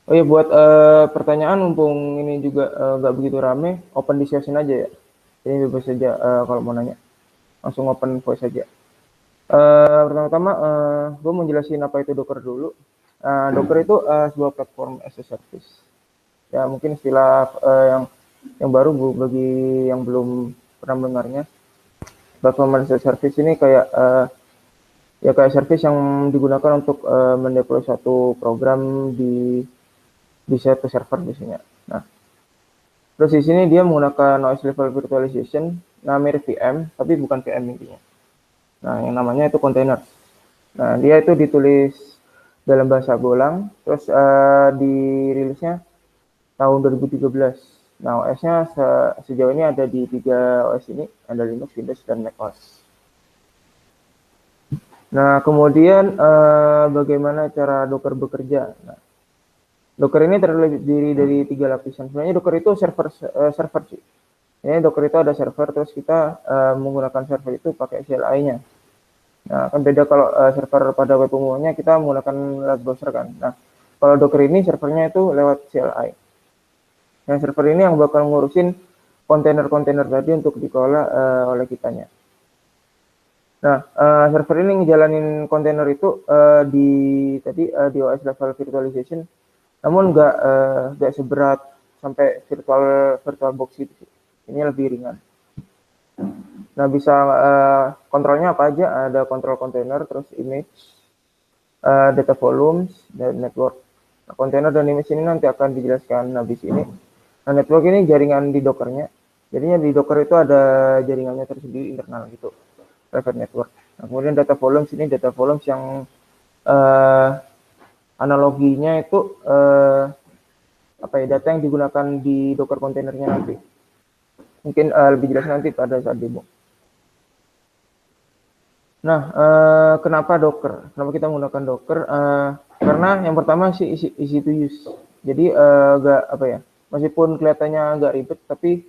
Oh ya, buat pertanyaan mumpung ini juga nggak begitu rame, open discussion aja ya. Jadi bebas saja kalau mau nanya, langsung open voice aja. Pertama-tama gue mau jelasin apa itu Docker dulu. Docker itu sebuah platform as a service. Ya mungkin istilah yang baru bagi yang belum pernah mendengarnya. Platform as a service ini kayak ya kayak service yang digunakan untuk mendeploy suatu program di satu server biasanya. Nah, terus di sini dia menggunakan noise level virtualization, nah mirip VM, tapi bukan VM intinya. Nah, yang namanya itu container. Nah, dia itu ditulis dalam bahasa Golang, terus dirilisnya tahun 2013. Nah, OS-nya sejauh ini ada di 3 OS ini, ada Linux, Windows, dan macOS. Nah, kemudian bagaimana cara Docker bekerja? Nah, Docker ini terdiri dari 3 lapisan. Sebenarnya Docker itu server sih. Ini Docker itu ada server, terus kita menggunakan server itu pakai CLI-nya. Nah, kan beda kalau server pada web umumnya kita menggunakan lewat browser kan. Nah, kalau Docker ini servernya itu lewat CLI. Yang server ini yang bakal ngurusin kontainer-kontainer tadi untuk dikelola oleh kitanya. Nah, server ini ngejalanin kontainer itu di OS level virtualization, namun nggak seberat sampai virtual box itu sih. Ini lebih ringan. Nah, bisa kontrolnya apa aja? Ada kontrol kontainer, terus image, data volumes, dan network. Nah, kontainer dan image ini nanti akan dijelaskan habis ini. Nah, network ini jaringan di Dockernya. Jadinya di Docker itu ada jaringannya tersendiri internal gitu, private network. Nah, kemudian data volumes ini data volumes yang uh, analoginya itu data yang digunakan di Docker kontainernya nanti. Mungkin lebih jelas nanti pada saat demo. Nah, kenapa Docker? Kenapa kita menggunakan Docker? Karena yang pertama sih easy to use. Jadi meskipun kelihatannya agak ribet, tapi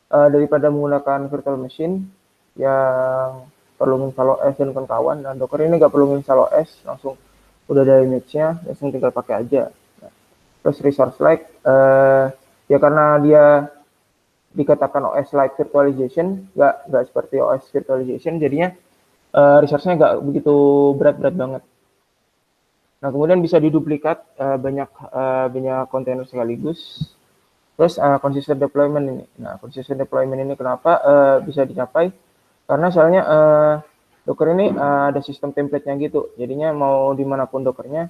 daripada menggunakan virtual machine yang perlu install OS dan kawan-kawan, dan Docker ini nggak perlu install OS, langsung udah ada image-nya, langsung tinggal pakai aja. Nah, terus resource like, ya karena dia dikatakan OS like virtualization, nggak seperti OS virtualization, jadinya resource-nya nggak begitu berat-berat banget. Nah, kemudian bisa diduplikat banyak kontainer sekaligus. Terus consistent deployment ini. Nah, consistent deployment ini kenapa bisa dicapai? Karena soalnya Docker ini ada sistem template-nya gitu. Jadinya mau dimanapun Dockernya,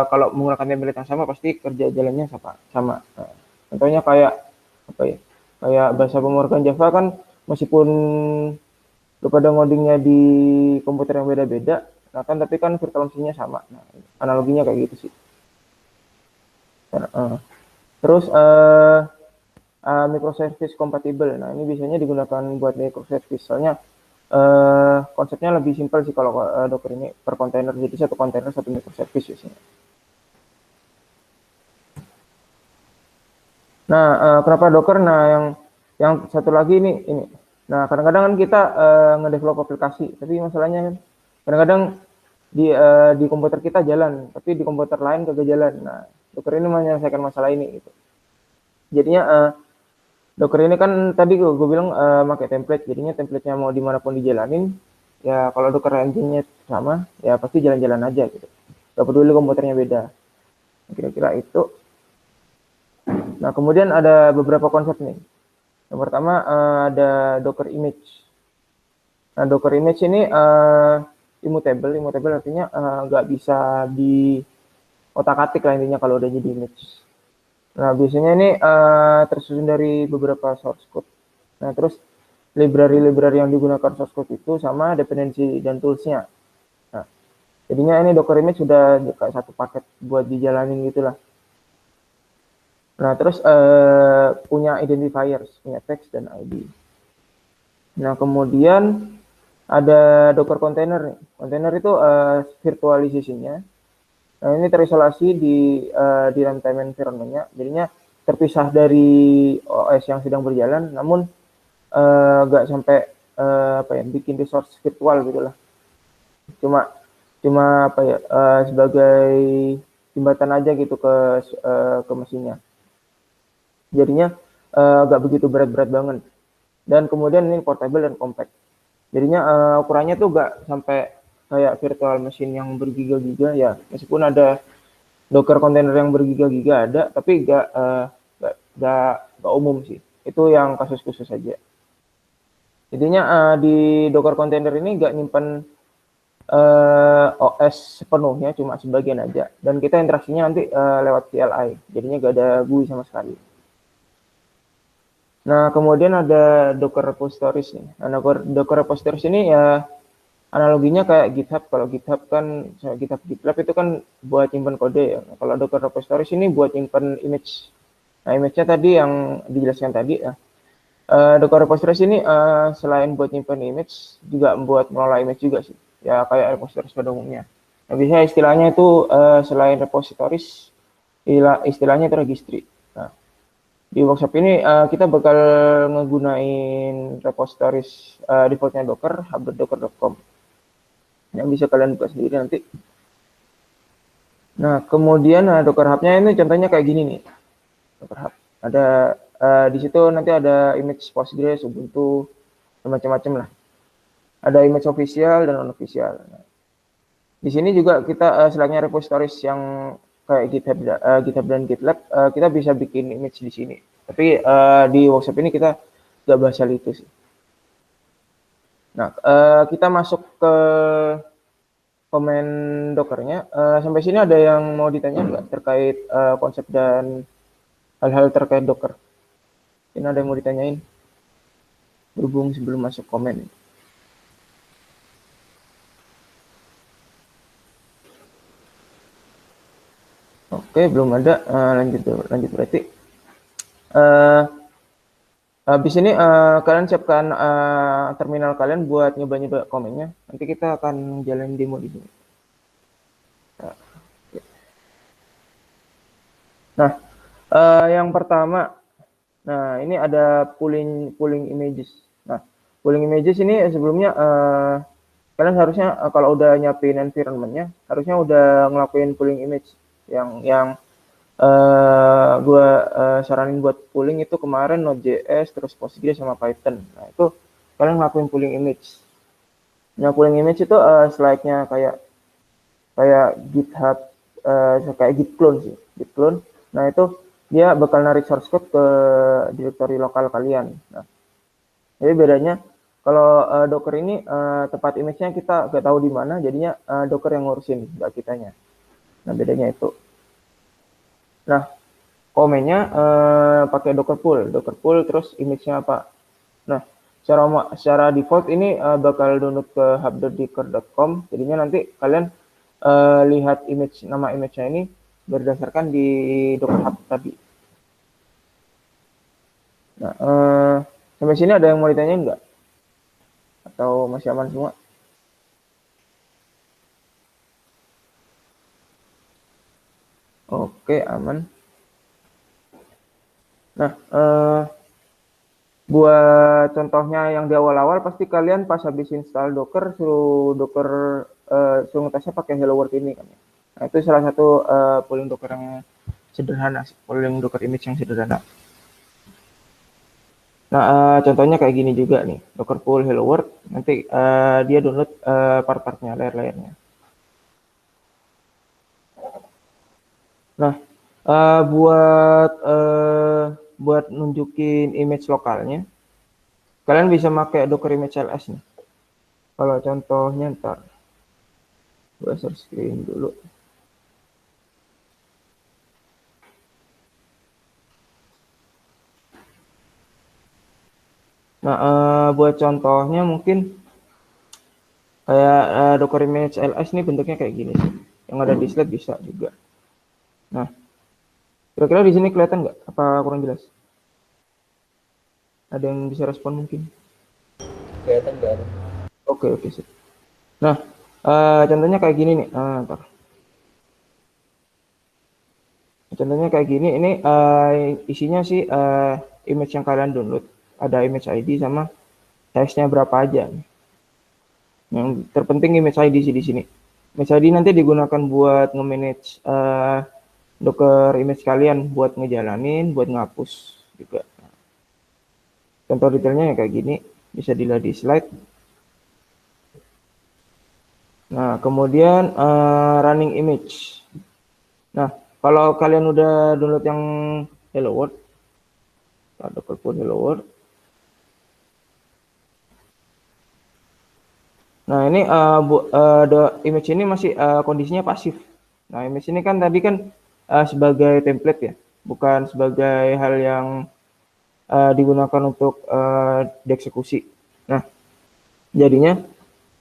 kalau menggunakan template yang sama pasti kerja jalannya sama. Nah, contohnya kayak apa ya? Kayak bahasa pemrograman Java kan meskipun lu pada ngodingnya di komputer yang beda-beda, nah kan tapi kan virtual machine-nya sama. Nah, analoginya kayak gitu sih. Nah, terus microservice compatible. Nah, ini biasanya digunakan buat microservice. Soalnya konsepnya lebih simpel sih kalau Docker ini per kontainer. Jadi satu kontainer satu microservice biasanya. Nah, kenapa Docker? Nah, yang satu lagi ini. Nah, kadang-kadang kan kita ngedevelop aplikasi, tapi masalahnya kan kadang-kadang di komputer kita jalan, tapi di komputer lain kagak jalan. Nah, Docker ini menyelesaikan masalah ini gitu. Jadinya Docker ini kan tadi gue bilang pakai template, jadinya template-nya mau dimanapun dijalanin, ya kalau Docker engine-nya sama, ya pasti jalan-jalan aja gitu. Gak peduli komputernya beda. Kira-kira itu. Nah, kemudian ada beberapa konsep nih. Yang pertama ada Docker image. Nah, Docker image ini immutable. Immutable artinya nggak bisa di otak-atik lah intinya kalau udah jadi image. Nah, biasanya ini tersusun dari beberapa source code. Nah, terus library-library yang digunakan source code itu sama dependensi dan tools-nya. Nah, jadinya ini Docker image sudah kayak satu paket buat dijalanin gitulah. Nah, terus punya identifiers, punya text dan ID. Nah, kemudian ada Docker container nih. Container itu virtualisasinya. Nah, ini terisolasi di runtime environment-nya. Jadinya terpisah dari OS yang sedang berjalan, namun nggak sampai bikin resource virtual gitulah. Cuma cuma sebagai jembatan aja gitu ke mesinnya. Jadinya nggak begitu berat-berat banget. Dan kemudian ini portable dan compact. Jadinya ukurannya tuh nggak sampai kayak virtual machine yang bergiga-giga ya. Meskipun ada Docker container yang bergiga-giga ada, tapi nggak umum sih. Itu yang kasus khusus saja. Intinya di Docker container ini nggak nyimpen OS sepenuhnya, cuma sebagian aja. Dan kita interaksinya nanti lewat CLI, jadinya nggak ada GUI sama sekali. Nah, kemudian ada Docker repositories nih. Nah, Docker repositories ini ya analoginya kayak GitHub. Kalau GitHub kan, GitHub GitLab itu kan buat nyimpen kode ya. Nah, kalau Docker repositories ini buat nyimpen image. Nah, image-nya tadi yang dijelaskan tadi ya. Docker repositories ini selain buat nyimpen image, juga buat mengelola image juga sih. Ya kayak repositories pada umumnya. Nah, biasanya istilahnya itu selain repositories, istilahnya itu registry. Nah, di workshop ini kita bakal ngegunain repositories defaultnya Docker, hub.docker.com. Yang bisa kalian buka sendiri nanti. Nah, kemudian Docker Hub-nya ini contohnya kayak gini nih. Docker Hub. Ada di situ nanti ada image Postgres, Ubuntu, macam-macam lah. Ada image official dan non-official. Nah, di sini juga kita selainnya repositories yang kayak GitHub dan GitLab, kita bisa bikin image di sini. Tapi di workshop ini kita nggak bahas hal itu sih. Nah, kita masuk ke komen Dockernya. Sampai sini ada yang mau ditanya nggak terkait konsep dan hal-hal terkait Docker? Ini ada yang mau ditanyain? Berhubung sebelum masuk komen. Oke, belum ada. Lanjut berarti. Habis ini kalian siapkan terminal kalian buat nyoba-nyoba komennya. Nanti kita akan jalan demo di sini. Nah, yang pertama, nah ini ada pulling images. Nah, pulling images ini sebelumnya kalian harusnya kalau udah nyiapin environment-nya, harusnya udah ngelakuin pulling image yang gue saranin buat pulling itu kemarin Node.js, terus Postgres sama Python. Nah, itu kalian ngelakuin pulling image. Nah, pulling image itu slide-nya kayak GitHub, kayak git clone sih, git clone. Nah, itu dia bakal narik source code ke directory lokal kalian. Nah, jadi bedanya kalau Docker ini tempat image-nya kita nggak tahu di mana, jadinya Docker yang ngurusin, nggak kitanya. Nah, bedanya itu. Nah, komennya pakai Docker pull terus image-nya apa. Nah, secara default ini bakal download ke hub.docker.com, jadinya nanti kalian lihat nama image-nya ini berdasarkan di Docker Hub tadi. Nah, sampai sini ada yang mau ditanyain nggak? Atau masih aman semua? Oke, aman. Nah, buat contohnya yang di awal-awal pasti kalian pas habis install Docker suruh ngetesnya pakai Hello World ini kan ya. Nah, itu salah satu pulling Docker yang sederhana, pulling Docker image yang sederhana. Nah, contohnya kayak gini juga nih, Docker pull Hello World, nanti dia download part-partnya, layer-layernya. Nah, buat nunjukin image lokalnya, kalian bisa pakai Docker Image LS nih. Kalau contohnya ntar, gue share screen dulu. Nah, buat contohnya mungkin kayak Docker Image LS nih bentuknya kayak gini sih. Yang ada di slide bisa juga. Nah, kira-kira di sini kelihatan nggak? Apa kurang jelas? Ada yang bisa respon mungkin? Kelihatan nggak ada? Oke, sip. Nah, contohnya kayak gini nih. Ntar. Contohnya kayak gini. Ini isinya sih image yang kalian download. Ada image ID sama size-nya berapa aja. Yang terpenting image ID sih di sini. Misalnya nanti digunakan buat nge-manage Docker image kalian, buat ngejalanin, buat ngapus juga. Contoh detailnya ya kayak gini, bisa dilihat di slide. Nah, kemudian running image. Nah, kalau kalian udah download yang Hello World, Docker pun Hello World. Nah, ini image ini masih kondisinya pasif. Nah, image ini kan tadi kan sebagai template ya, bukan sebagai hal yang digunakan untuk dieksekusi. Nah, jadinya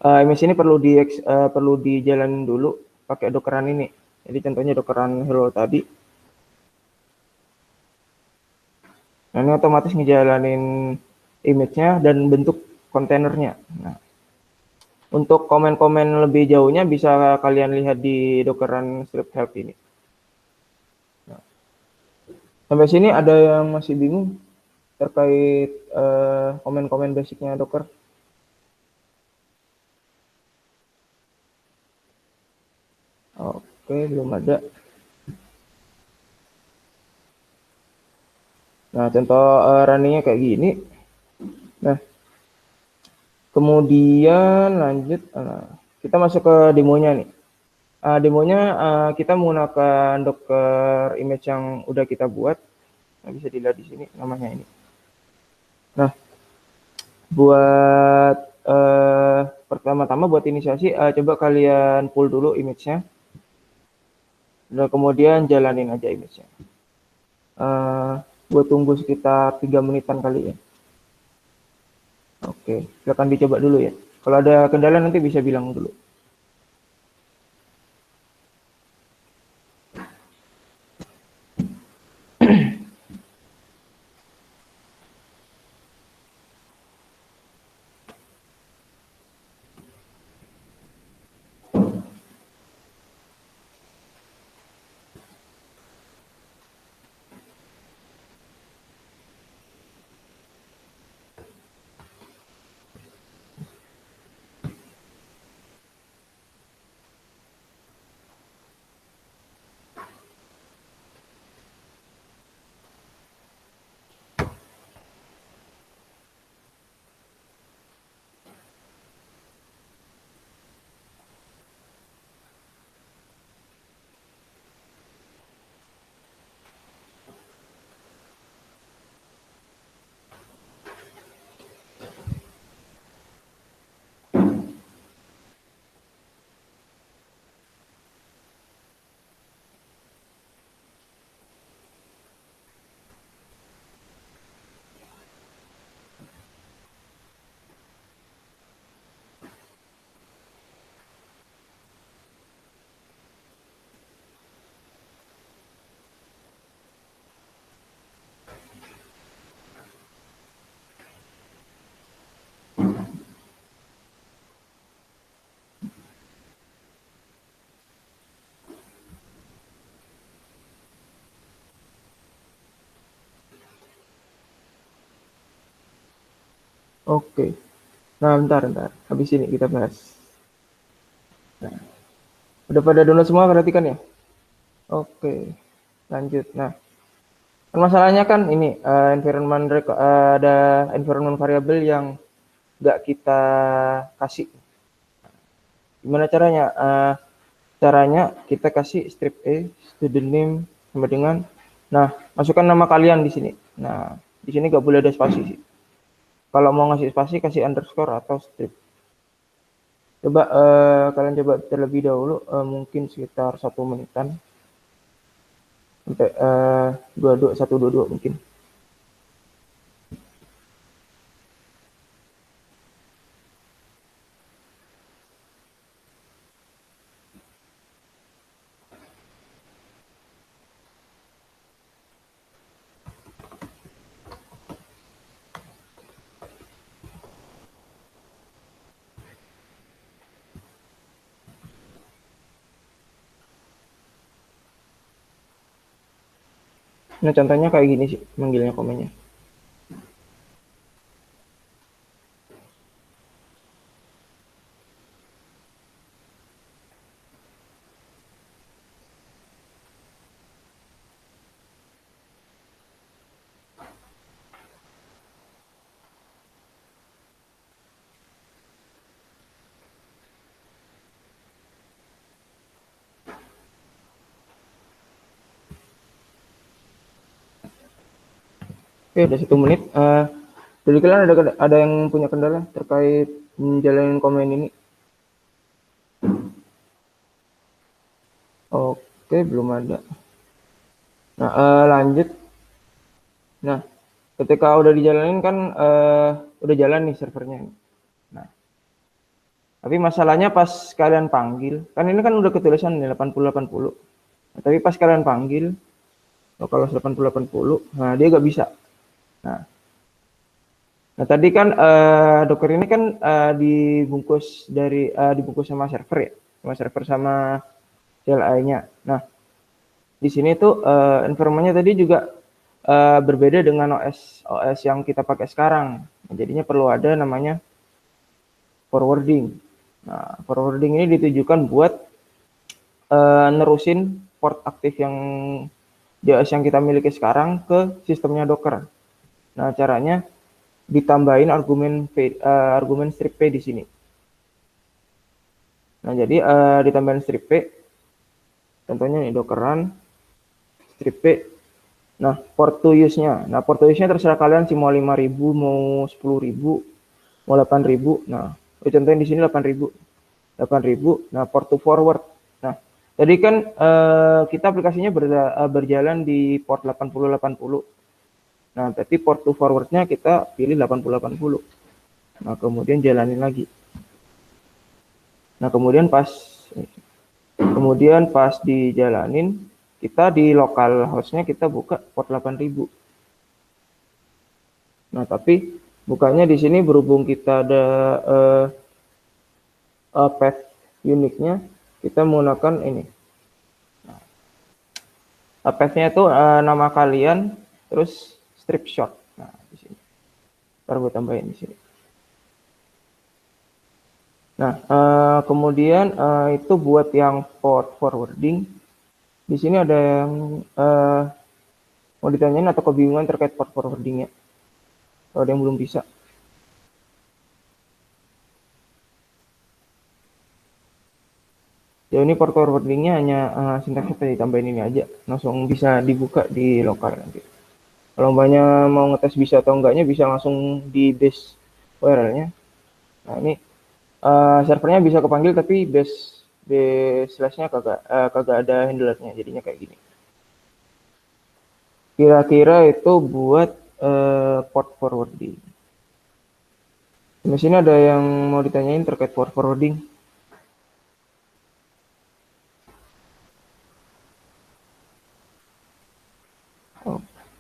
image ini perlu dijalanin dulu pakai dockeran ini. Jadi contohnya dockeran hello tadi. Nah, ini otomatis ngejalanin image-nya dan bentuk kontainernya. Nah, untuk komen-komen lebih jauhnya bisa kalian lihat di dockeran script help ini. Nah, sampai sini ada yang masih bingung terkait komen-komen basicnya Docker? Oke, belum ada. Nah, contoh runningnya kayak gini. Nah, kemudian lanjut, kita masuk ke demonya nih. Demonya kita menggunakan Docker image yang udah kita buat. Nah, bisa dilihat di sini namanya ini. Nah, buat pertama-tama buat inisiasi, coba kalian pull dulu image-nya. Dan kemudian jalanin aja image-nya. Gue tunggu sekitar 3 menitan kali ya. Oke, silakan dicoba dulu ya. Kalau ada kendala nanti bisa bilang dulu. Oke. Nah, bentar. Habis ini kita bahas. Nah, udah pada download semua berarti kan ya? Oke, lanjut. Nah, masalahnya kan ini ada environment variable yang nggak kita kasih. Gimana caranya? Caranya kita kasih strip A, student name sama dengan. Nah, masukkan nama kalian di sini. Nah, di sini nggak boleh ada spasi sih. Kalau mau ngasih spasi kasih underscore atau strip. Coba kalian coba terlebih dahulu, mungkin sekitar 1 menitan sampai 122 mungkin. Nah, contohnya kayak gini sih manggilnya komennya. Oke, udah 1 menit. Jadi kalian ada yang punya kendala terkait menjalani komen ini? Oke, belum ada. Nah, lanjut. Nah, ketika udah dijalanin kan udah jalan nih servernya. Nah, tapi masalahnya pas kalian panggil, kan ini kan udah ketulisan nih 80-80. Nah, tapi pas kalian panggil kalau 80-80, nah dia nggak bisa. Nah, tadi kan Docker ini kan dibungkus sama server ya, sama CLI-nya. Nah, di sini tuh informasinya tadi juga berbeda dengan OS yang kita pakai sekarang. Nah, jadinya perlu ada namanya forwarding. Nah, forwarding ini ditujukan buat nerusin port aktif yang di OS yang kita miliki sekarang ke sistemnya Docker. Nah, caranya ditambahin argumen strip P di sini. Nah, jadi ditambahin strip P, contohnya nih Dockeran strip P. Nah, port to use-nya. Nah, port to use-nya terserah kalian sih mau 5.000, mau 10.000, mau 8.000. Nah, contohnya di sini 8.000. 8.000. Nah, port to forward. Nah, tadi kan kita aplikasinya berjalan di port 8080. Nah, berarti port to forward-nya kita pilih 8080. Nah, kemudian jalanin lagi. Nah, kemudian pas dijalanin, kita di local host-nya kita buka port 8000. Nah, tapi bukanya di sini berhubung kita ada path uniknya, kita menggunakan ini. Path-nya itu nama kalian, terus strip shot. Nah, di sini. Ntar gue tambahin di sini. Nah, kemudian itu buat yang port forwarding. Di sini ada yang mau ditanyain atau kebingungan terkait port forwardingnya. Kalau ada yang belum bisa. Ya ini port forwardingnya hanya sintaksnya tadi tambahin ini aja. Langsung bisa dibuka di lokal nanti. Kalau mbaknya mau ngetes bisa atau enggaknya, bisa langsung di base URL-nya. Nah, ini servernya bisa kepanggil tapi base slash-nya kagak ada handlernya, jadinya kayak gini. Kira-kira itu buat port forwarding. Di sini ada yang mau ditanyain terkait port forwarding?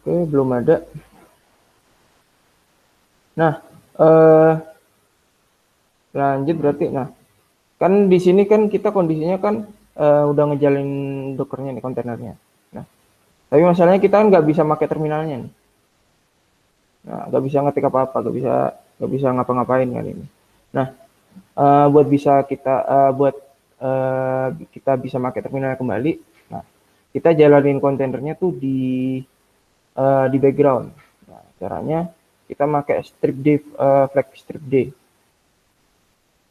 Oke, belum ada. Nah, lanjut berarti. Nah, kan di sini kan kita kondisinya kan udah ngejalin Dockernya nih, kontainernya. Nah, tapi masalahnya kita kan nggak bisa pakai terminalnya nih. Nah, nggak bisa ngetik apa-apa, nggak bisa ngapa-ngapain kan ini. Nah, buat kita bisa pakai terminal kembali, nah, kita jalanin kontainernya tuh di background. Nah, caranya kita pakai flag strip D.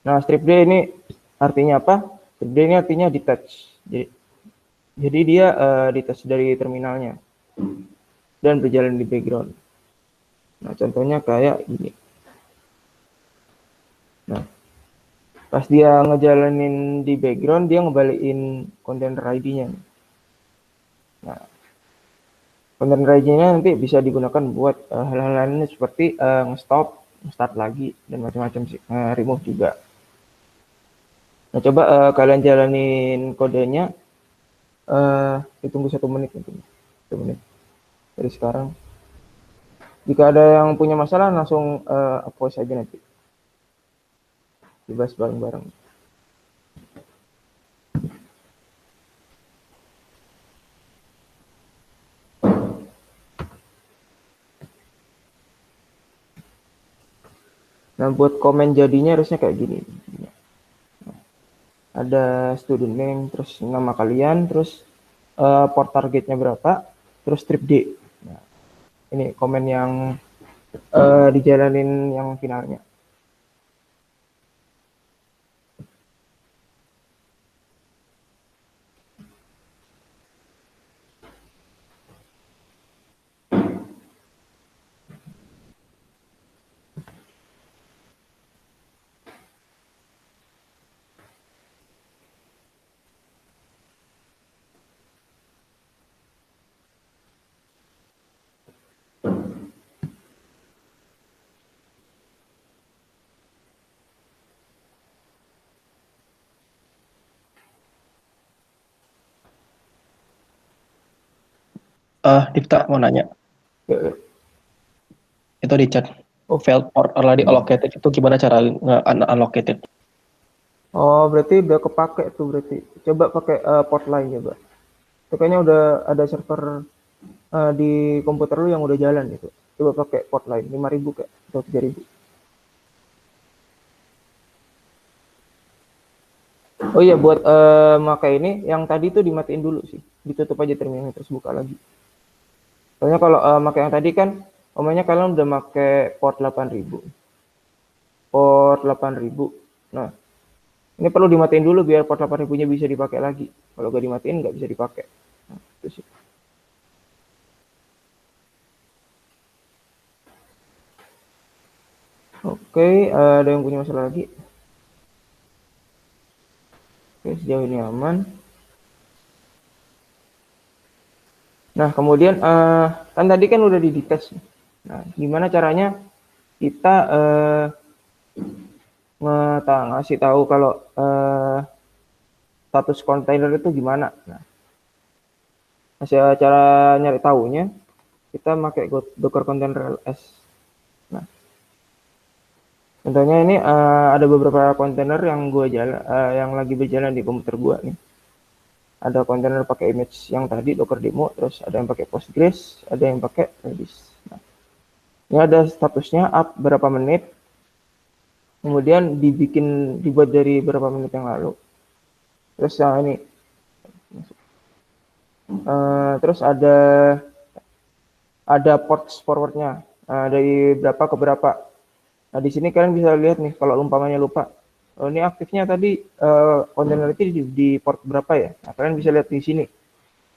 Nah, strip D ini artinya apa? Strip D ini artinya detach. Jadi dia detach dari terminalnya dan berjalan di background. Nah, contohnya kayak gini. Nah, pas dia ngejalanin di background, dia ngebalikin container ID-nya. Nah, container ID-nya nanti bisa digunakan buat hal-hal lainnya seperti nge-stop, start lagi, dan macam-macam sih. Remove juga. Nah, coba kalian jalanin kodenya. Ditunggu 1 menit mungkin. 1 menit dari sekarang. Jika ada yang punya masalah, langsung voice aja nanti. Dibahas bareng-bareng. Nah, buat komen jadinya harusnya kayak gini. Ada student name, terus nama kalian, terus port targetnya berapa, terus strip D. Nah, ini komen yang dijalanin yang finalnya. Dipta mau nanya, Ya, ya. itu di chat Oh. failed port already allocated itu gimana cara nge-unallocated? Oh, berarti udah kepake tuh berarti. Coba pakai port lain coba. Itu kayaknya udah ada server di komputer lu yang udah jalan itu. Coba pakai port lain 5.000 kayak atau 3.000. Oh iya, buat pakai ini yang tadi tuh dimatiin dulu sih. Ditutup aja terminalnya terus buka lagi. Soalnya kalau pakai yang tadi kan umumnya kalian udah pakai port 8.000. Port 8.000. Nah, ini perlu dimatiin dulu biar port 8.000-nya bisa dipakai lagi. Kalau nggak dimatiin nggak bisa dipakai. Nah, itu sih. Oke, ada yang punya masalah lagi? Oke, sejauh ini aman. Nah, kemudian kan tadi kan udah dites. Nah, gimana caranya kita ngasih tahu kalau status kontainer itu gimana? Nah, cara nyari tahunya kita pakai Docker Container LS. Nah, contohnya ini ada beberapa kontainer yang yang lagi berjalan di komputer gua nih. Ada kontainer pakai image yang tadi Docker demo, terus ada yang pakai Postgres, ada yang pakai Redis. Nah, ini ada statusnya up berapa menit, kemudian dibuat dari berapa menit yang lalu. Terus ini, terus ada port forwardnya dari berapa ke berapa. Nah, di sini kalian bisa lihat nih kalau umpamanya lupa. Oh, ini aktifnya tadi kontainer itu di port berapa ya? Nah, kalian bisa lihat di sini.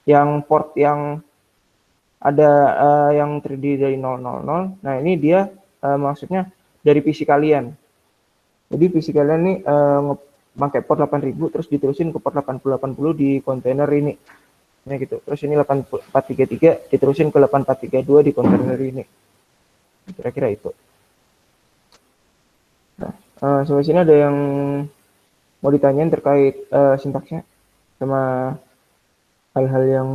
Yang port yang ada yang terdiri dari 000. Nah, ini dia maksudnya dari PC kalian. Jadi PC kalian nih pakai port 8.000 terus diterusin ke port 8080 di kontainer ini. Nah, gitu. Terus ini 8433 diterusin ke 8432 di kontainer ini. Kira-kira itu. Nah, sampai sini ada yang mau ditanyain terkait sintaksnya sama hal-hal yang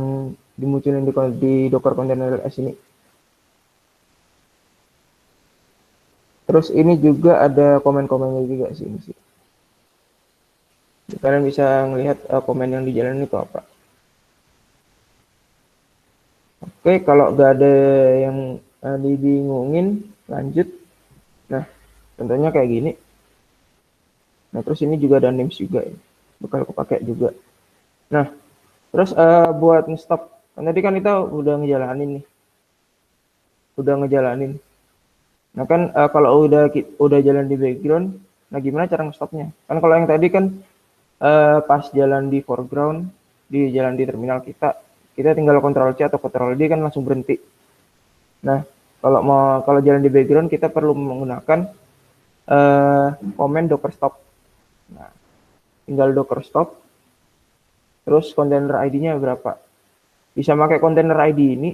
dimunculin di Docker Container LS ini. Terus ini juga ada komen-komennya juga sih ini sih. Kalian bisa melihat komen yang di jalan itu apa. Oke, kalau nggak ada yang dibingungin, lanjut. Nah, contohnya kayak gini. Nah, terus ini juga ada names juga ya. Bakal aku pakai juga. Nah, terus buat stop. Tadi kan kita udah ngejalanin nih. Nah, kan kalau udah jalan di background, nah gimana cara nge-stopnya? Kan kalau yang tadi kan pas jalan di foreground, jalan di terminal kita tinggal Ctrl C atau Ctrl D kan langsung berhenti. Nah, kalau jalan di background kita perlu menggunakan command docker stop. Nah, tinggal docker stop, terus container ID-nya berapa? Bisa pakai container ID ini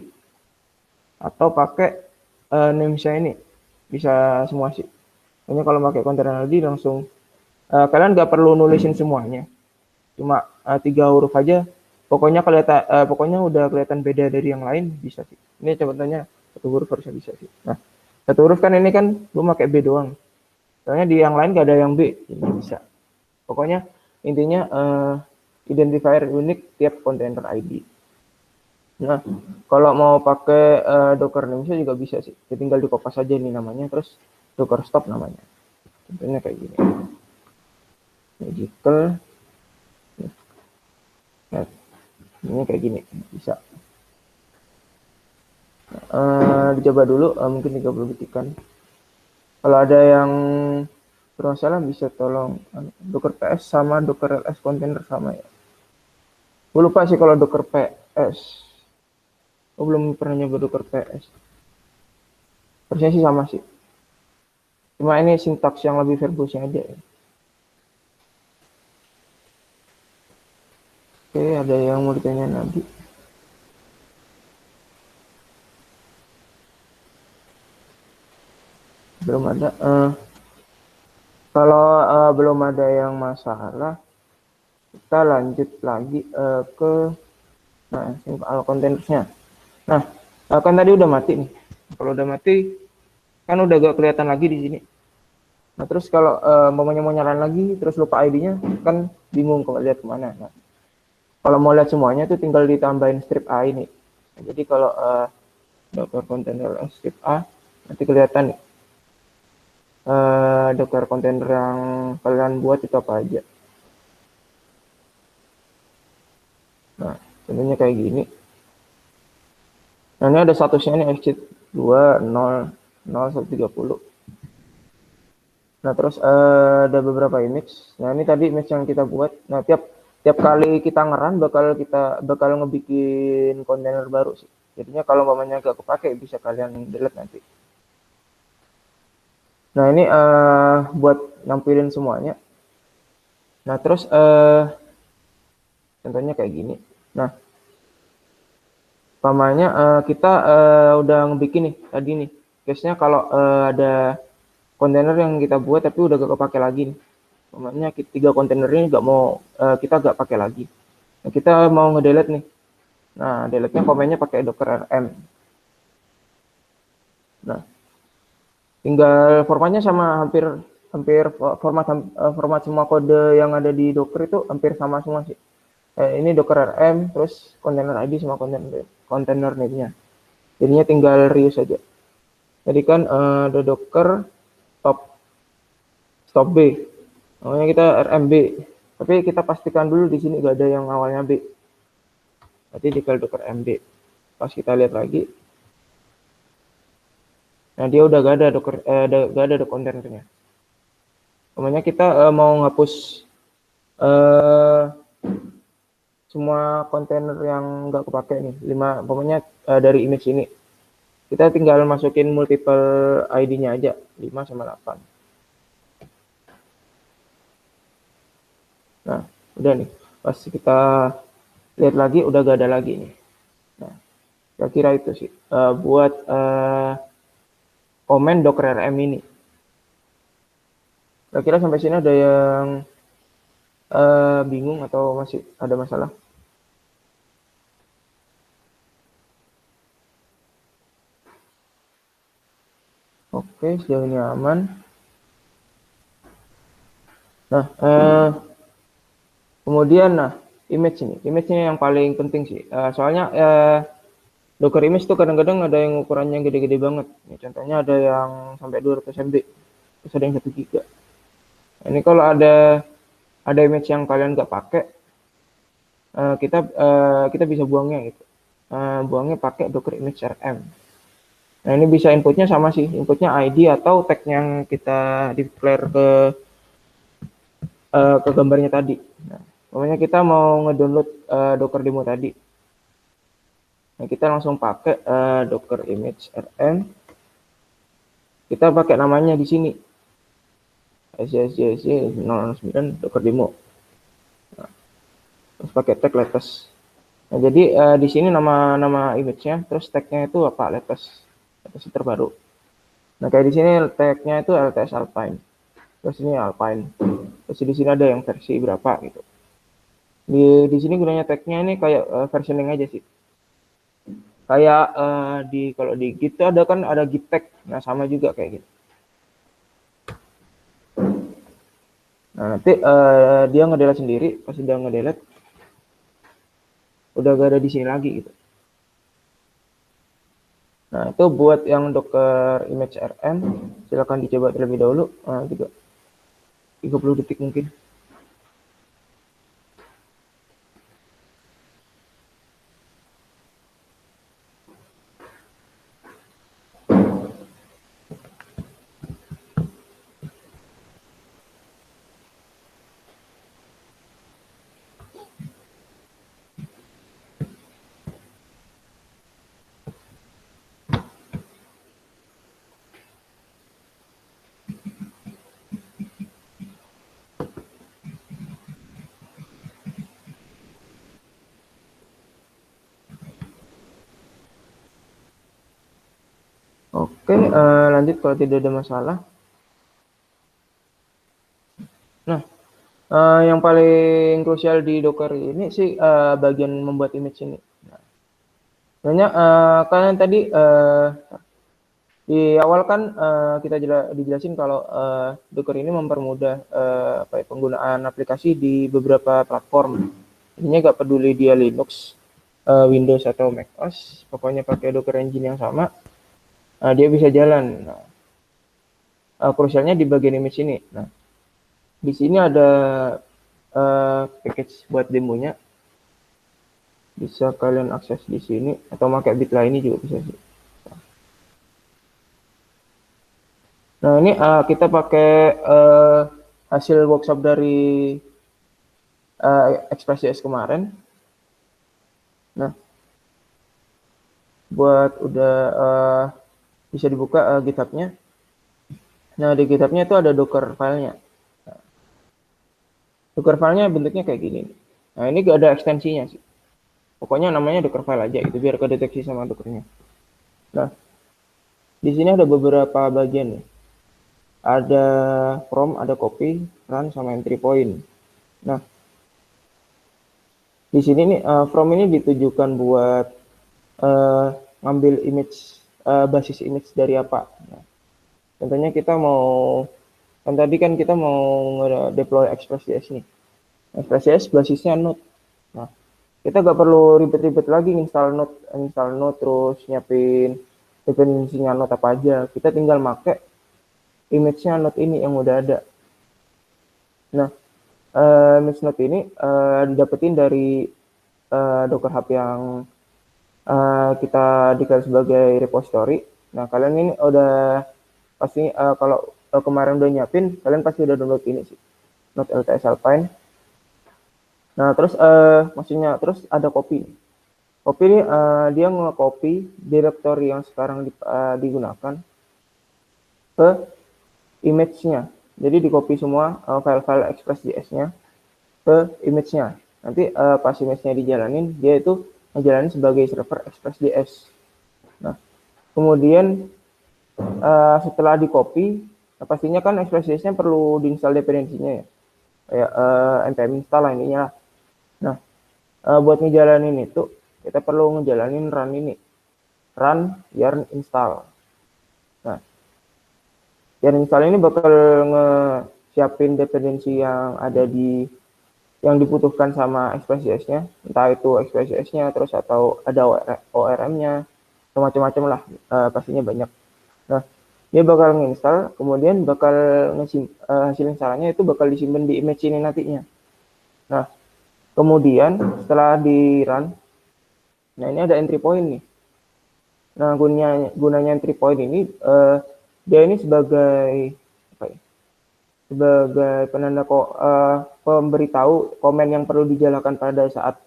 atau pakai names-nya ini. Bisa semua sih. Hanya kalau pakai container ID langsung kalian nggak perlu nulisin semuanya. Cuma 3 huruf aja. Pokoknya udah kelihatan beda dari yang lain bisa sih. Ini contohnya 1 huruf harusnya bisa sih. Nah, 1 huruf kan ini kan gue pakai B doang. Soalnya di yang lain gak ada yang B, jadi bisa. Pokoknya intinya identifier unik tiap container ID. Nah, kalau mau pakai Docker names juga bisa sih. Jadi tinggal dikopas aja nih namanya, terus Docker stop namanya. Contohnya kayak gini. Magical. Nah, ini kayak gini, bisa. Dicoba dulu, mungkin 30 detikan. Kalau ada yang bermasalah bisa tolong Docker PS sama Docker LS container sama ya. Gue lupa sih kalau Docker PS. Gue belum pernah nyoba Docker PS. Harusnya sih sama sih. Cuma ini sintaks yang lebih verbosnya aja ya. Oke, ada yang mau ditanya lagi? Belum ada. Kalau belum ada yang masalah, kita lanjut lagi ke kontainernya. Nah, kan tadi udah mati nih. Kalau udah mati, kan udah gak kelihatan lagi di sini. Nah, terus kalau mamanya mau nyalain lagi, terus lupa ID-nya, kan bingung kalau lihat kemana. Nah, kalau mau lihat semuanya tuh tinggal ditambahin strip A ini. Nah, jadi kalau Docker container strip A, nanti kelihatan nih. Docker container yang kalian buat itu apa aja. Nah, contohnya kayak gini. Nah, ini ada statusnya nih exit 2, 0, 0, 130. Nah, terus ada beberapa image. Nah, ini tadi image yang kita buat. Nah, tiap kali kita ngeran bakal ngebikin kontainer baru sih. Jadinya kalau mamanya gak kepake bisa kalian delete nanti. Nah, ini buat nampilin semuanya. Nah, terus contohnya kayak gini. Nah, umpamanya kita udah ngebikin nih tadi nih. Case-nya kalau ada kontainer yang kita buat tapi udah gak kepake lagi nih. Umpamanya 3 kontainer ini kita gak pakai lagi. Nah, kita mau ngedelete nih. Nah, delete-nya komennya pakai docker rm. Nah, tinggal formatnya sama hampir format semua kode yang ada di docker itu hampir sama semua sih. Ini docker rm, terus container id sama container name-nya. Jadinya tinggal reuse aja. Jadi kan ada docker stop b. Namanya kita rmb. Tapi kita pastikan dulu di sini gak ada yang awalnya b. Berarti tinggal docker mb. Pas kita lihat lagi, nah dia udah gak ada ada kontainernya. Namanya kita mau ngapus semua kontainer yang nggak kepake nih, 5 pokoknya dari image ini. Kita tinggal masukin multiple ID-nya aja, 5 sama 8. Nah, udah nih. Pas kita lihat lagi udah gak ada lagi nih. Nah, kira-kira itu sih buat komen docker rm ini. Kira-kira sampai sini ada yang bingung atau masih ada masalah? Oke, sejauh ini aman. Nah, kemudian image ini yang paling penting sih. Soalnya Docker image tuh kadang-kadang ada yang ukurannya gede-gede banget. Ya, contohnya ada yang sampai 200 MB, terus ada yang 1 GB. Ini kalau ada image yang kalian nggak pakai, kita bisa buangnya gitu. Buangnya pakai Docker image rm. Nah, ini bisa inputnya sama sih, inputnya ID atau tag yang kita declare ke gambarnya tadi. Nah, pokoknya kita mau ngedownload Docker demo tadi. Nah, kita langsung pakai Docker image rm. Kita pakai namanya di sini. SJSJ 009 Docker demo. Nah, terus pakai tag latest. Nah, jadi di sini nama image-nya, terus tag-nya itu apa? Latest terbaru. Nah, kayak di sini tag-nya itu LTS Alpine. Terus ini Alpine. Terus di sini ada yang versi berapa gitu. Di sini gunanya tag-nya ini kayak versioning aja sih. Kayak kalau di Git itu ada git tag. Nah, sama juga kayak gitu. Nah, nanti dia ngedelete sendiri, pas udah ngedelete udah gak ada di sini lagi gitu. Nah, itu buat yang Docker image rm, silakan dicoba terlebih dahulu, 30 detik mungkin. Oke, lanjut kalau tidak ada masalah. Nah, yang paling krusial di Docker ini sih bagian membuat image ini. Nah, Sebenarnya kalian tadi di awal kan kita dijelasin kalau Docker ini mempermudah penggunaan aplikasi di beberapa platform. Intinya nggak peduli dia Linux, Windows atau macOS, pokoknya pakai Docker Engine yang sama, dia bisa jalan. Nah, krusialnya di bagian image ini. Nah, di sini ada package buat demonya, bisa kalian akses di sini atau pakai Bitly ini juga bisa sih. Nah ini kita pakai hasil workshop dari Express.js kemarin. Nah buat udah bisa dibuka GitHub-nya. Nah di GitHub-nya itu ada Docker filenya. Nah, Docker filenya bentuknya kayak gini. Nah ini gak ada ekstensinya sih. Pokoknya namanya Docker file aja itu biar kedeteksi sama Dockernya. Nah di sini ada beberapa bagian nih. Ada from, ada copy, run, sama entry point. Nah, di sini nih from ini ditujukan buat ngambil image, basis image dari apa. Nah, contohnya kita mau, kan tadi kan kita mau deploy Express.js nih. Express.js basisnya Node. Nah, kita gak perlu ribet-ribet lagi install Node terus nyiapin definisinya Node apa aja. Kita tinggal make image-nya Node ini yang udah ada. Nah, image Node ini didapetin dari Docker Hub yang kita declare sebagai repository. Nah, kalian ini udah pasti kalau kemarin udah nyiapin, kalian pasti udah download ini sih, Node LTS Alpine. Nah, terus maksudnya terus ada copy. Copy ini dia nge-copy directory yang sekarang digunakan ke image-nya. Jadi di copy semua file-file Express.js-nya ke image-nya. Nanti pas image-nya dijalanin, dia itu ngejalanin sebagai server Express.js. Nah, kemudian setelah di copy, nah pastinya kan Express.js-nya perlu diinstal dependensinya ya, kayak npm install lah ininya. Nah, buat ngejalanin itu kita perlu ngejalanin run ini, run yarn install. Nah, yarn install ini bakal siapin dependensi yang ada yang dibutuhkan sama Express.js-nya, entah itu Express.js-nya terus atau ada ORM-nya, macam-macam lah, pastinya banyak. Nah, dia bakal nginstal, kemudian bakal hasil installannya itu bakal disimpan di image ini nantinya. Nah, kemudian setelah di run, nah ini ada entry point nih. Nah, gunanya entry point ini, dia ini sebagai apa ya? Sebagai penanda pemberitahu komen yang perlu dijalankan pada saat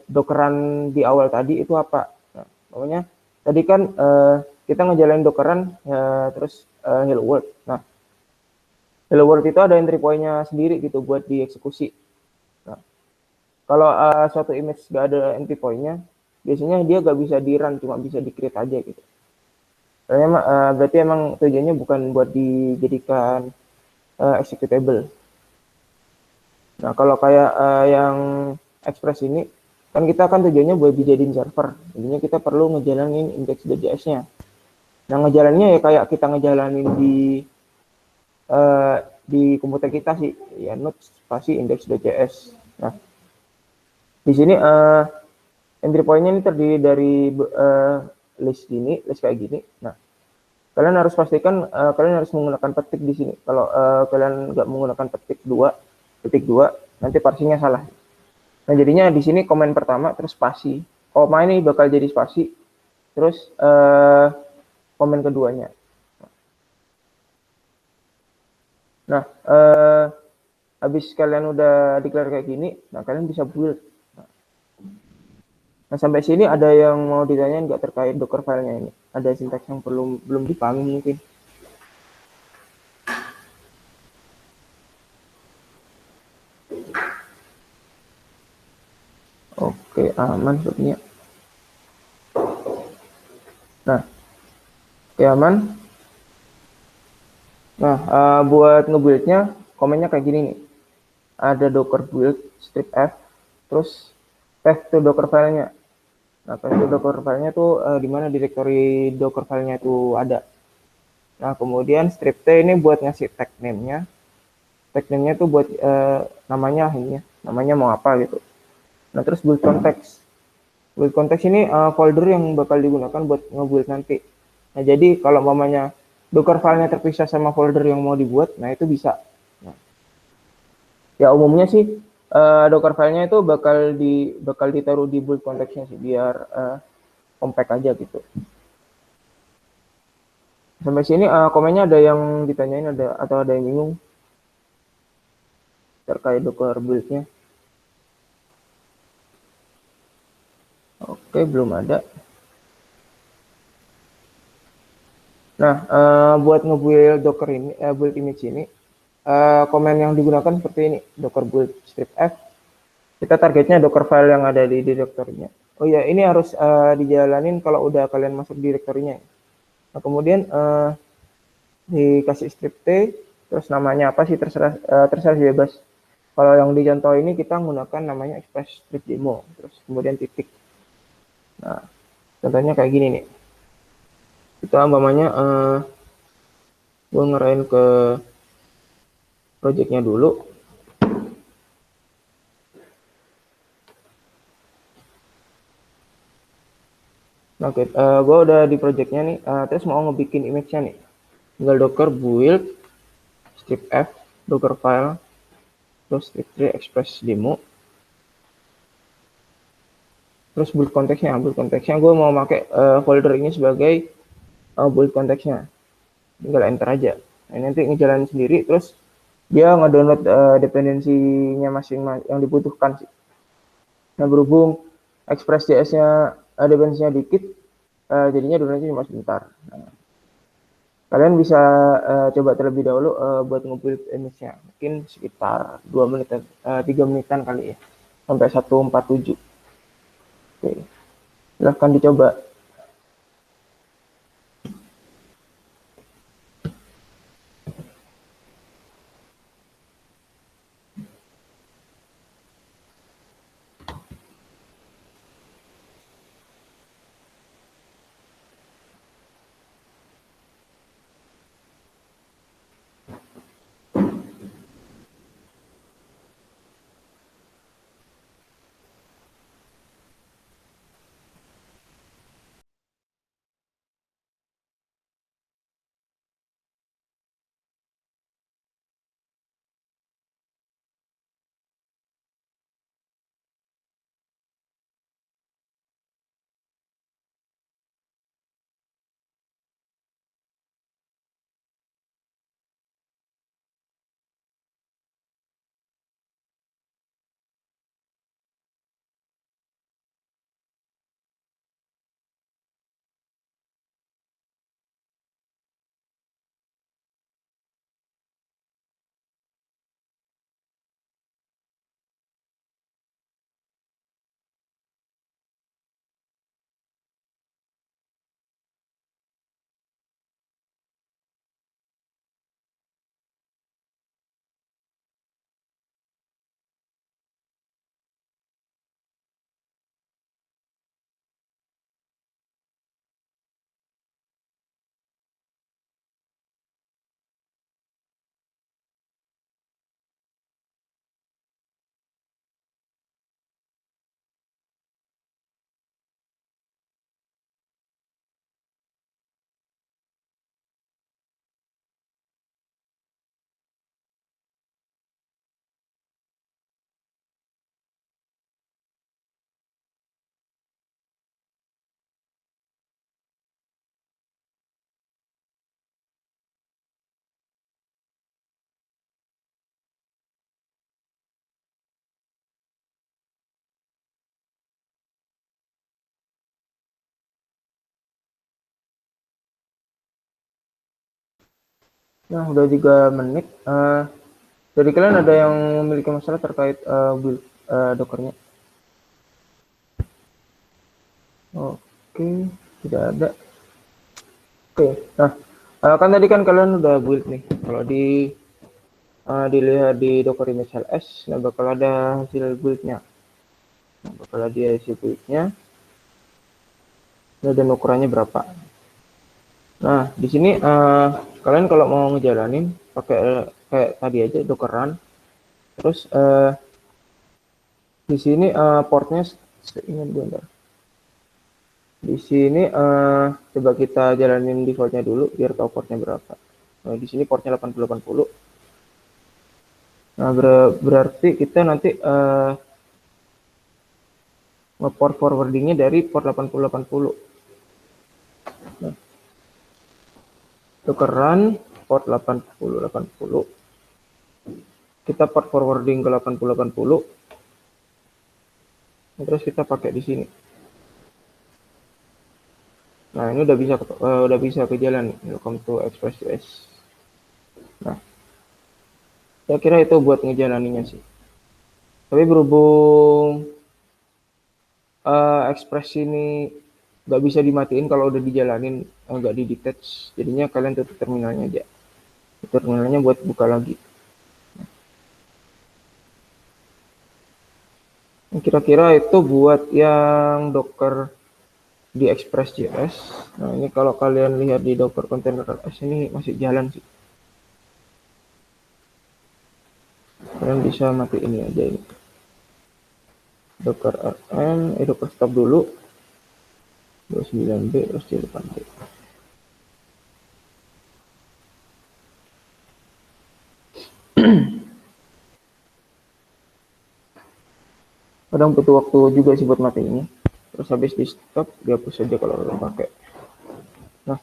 Dockeran di awal tadi itu apa. Nah, pokoknya tadi kan kita ngejalanin Dockeran terus hello world. Nah, hello world itu ada entry point-nya sendiri gitu buat dieksekusi. Nah, kalau suatu image gak ada entry point-nya, biasanya dia gak bisa di-run, cuma bisa di-create aja gitu. Berarti emang tujuannya bukan buat dijadikan executable. Nah, kalau kayak yang Express ini, kan kita kan tujuannya buat dijadiin server. Jadinya kita perlu ngejalanin index.js-nya. Nah, ngejalaninnya ya kayak kita ngejalanin di komputer kita sih, ya node spasi index.js. Nah, di sini entry point-nya ini terdiri dari list kayak gini. Nah, kalian harus pastikan kalian harus menggunakan petik di sini. Kalau kalian nggak menggunakan petik 2, nanti parsingnya salah. Nah, jadinya di sini komen pertama terus spasi. Koma ini bakal jadi spasi, terus komen keduanya. Nah, habis kalian udah declare kayak gini, nah kalian bisa build. Nah, sampai sini ada yang mau ditanyain nggak terkait Docker filenya ini? Ada sintaks yang belum dipahami mungkin? Oke, aman sepertinya. Nah, oke aman. Nah, buat nge-build-nya, komennya kayak gini nih. Ada docker build, strip f, terus path to docker file-nya. Nah, kalau Docker filenya tuh di mana directory Docker filenya itu ada. Nah, kemudian strip T ini buat ngasih tag name-nya. Tag name-nya tuh buat namanya ini ya, namanya mau apa gitu. Nah, terus build context. Build context ini folder yang bakal digunakan buat nge-build nanti. Nah, jadi kalau mamanya Docker filenya terpisah sama folder yang mau dibuat, nah itu bisa. Nah, ya umumnya sih Docker filenya itu bakal ditaruh di build context-nya sih biar compact aja gitu. Sampai sini komennya ada yang ditanyain atau ada yang bingung terkait Docker build-nya? Oke, belum ada. Nah, buat nge-build Docker ini, build image ini, komen yang digunakan seperti ini, Docker build strip F. Kita targetnya Docker file yang ada di direktorinya. Oh ya, ini harus dijalanin kalau udah kalian masuk direktorinya. Nah, kemudian dikasih strip T, terus namanya apa sih terserah bebas. Kalau yang di contoh ini kita menggunakan namanya express strip demo, terus kemudian titik. Nah, contohnya kayak gini nih. Kita umpamanya gue ngerain ke projectnya dulu. Nah, oke, gue udah di projectnya nih, terus mau ngebikin image-nya nih. Tinggal docker build strip F, docker file, terus strip 3 express demo. Terus build konteksnya gue mau pakai folder ini sebagai build konteksnya. Tinggal enter aja. Nah, nanti ngejalanin sendiri, terus dia ngedownload dependensinya masing-masing yang dibutuhkan sih. Nah, berhubung Express.js-nya dependensinya dikit, jadinya downloadnya cuma sebentar. Nah, kalian bisa coba terlebih dahulu buat nge-build image-nya. Mungkin sekitar 2 menitan, 3 menitan kali ya. Sampai 147. Oke. Silahkan dicoba. Nah, udah 3 menit. Dari kalian ada yang memiliki masalah terkait build Dockernya? Oke, tidak ada. Oke, nah kan tadi kan kalian udah build nih. Kalau dilihat di Docker image ls, nah bakal ada hasil buildnya. Nah, bakal ada hasil buildnya. dan ukurannya berapa. Nah, di sini kalian kalau mau ngejalanin pakai kayak tadi aja Docker run. Terus di sini portnya ingat bentar. Di sini coba kita jalanin defaultnya dulu biar tahu portnya berapa. Nah, di sini portnya 8080. Nah, berarti kita nanti nge-port forwardingnya dari port 8080. Nah, Docker run port 8080. Kita port forwarding ke 8080. Terus kita pakai di sini. Nah, ini udah bisa ke jalan. Welcome to Express.js. Nah, saya kira itu buat ngejalaninya sih. Tapi berhubung Express ini nggak bisa dimatiin kalau udah dijalanin, nggak di detach, jadinya kalian tutup terminalnya aja. Terminalnya buat buka lagi. Kira-kira itu buat yang Docker di Express.js. Nah, ini kalau kalian lihat di Docker Container.js ini masih jalan sih. Kalian bisa mati ini aja ini. Docker rm, Docker stop dulu. 29B terus di depan B. Kadang butuh waktu juga sih buat mati ini. Terus habis di stop, dihapus saja kalau udah pakai. Nah,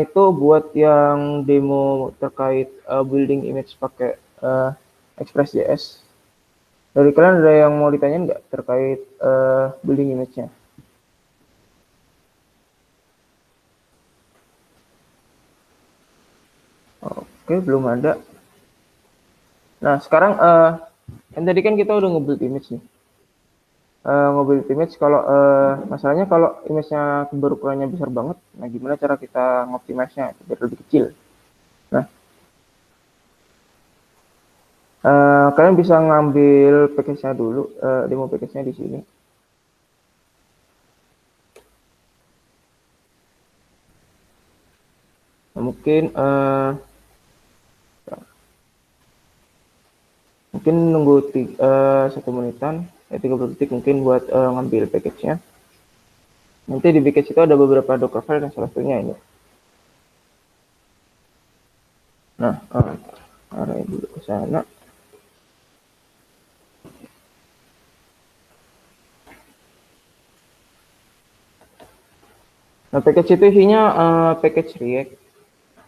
itu buat yang demo terkait building image pakai Express.js. Dari kalian ada yang mau ditanyain nggak terkait building image-nya? Oke, belum ada. Nah, sekarang kan tadi kan kita udah nge-build image nih. Nge-build image kalau masalahnya kalau image-nya berukurannya besar banget, nah gimana cara kita ngoptimize-nya biar lebih kecil? Nah, kalian bisa ngambil package-nya dulu, demo package-nya di sini. Nah, mungkin nunggu 1 menitan, 30 detik mungkin buat ngambil package-nya. Nanti di package itu ada beberapa Docker file dan salah satunya ini. Nah, arahin dulu ke sana. Nah, package itu isinya package React.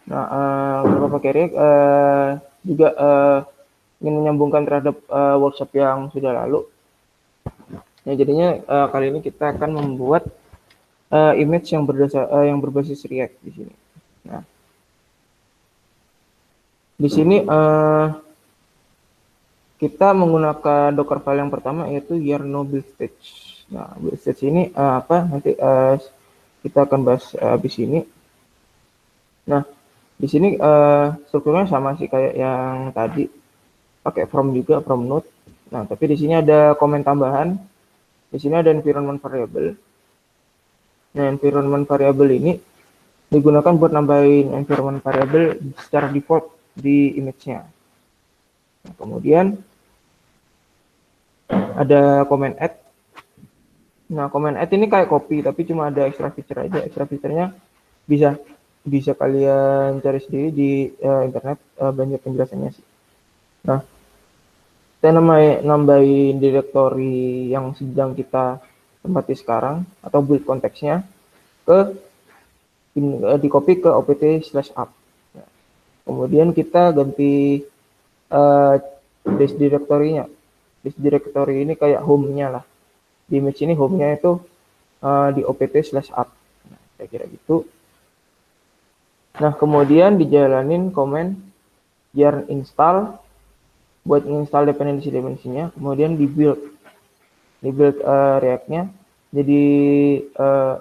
Nah, kenapa pakai React? Juga ingin menyambungkan terhadap workshop yang sudah lalu. Nah, jadinya kali ini kita akan membuat image yang berbasis React di sini. Nah, di sini kita menggunakan Docker file yang pertama yaitu yarn build stage. Nah, build stage ini apa? Nanti kita akan bahas habis ini. Nah, di sini strukturnya sama sih kayak yang tadi, pakai from juga, from node. Nah, tapi di sini ada komen tambahan. Di sini ada environment variable. Nah, environment variable ini digunakan buat nambahin environment variable secara default di image-nya. Nah, kemudian ada comment add. Nah, comment add ini kayak copy, tapi cuma ada extra feature aja. Extra feature-nya bisa kalian cari sendiri di internet, banyak penjelasannya sih. Nah, kita nambahin directory yang sedang kita tempati sekarang atau build konteksnya di copy ke opt/up. Nah, kemudian kita ganti disk directory-nya. Disk directory ini kayak home-nya lah. Di image ini home-nya itu di opt/up. Nah, saya kira gitu. Nah, kemudian dijalanin command yarn install buat install dependensi-dependensinya, kemudian di-build React-nya, jadi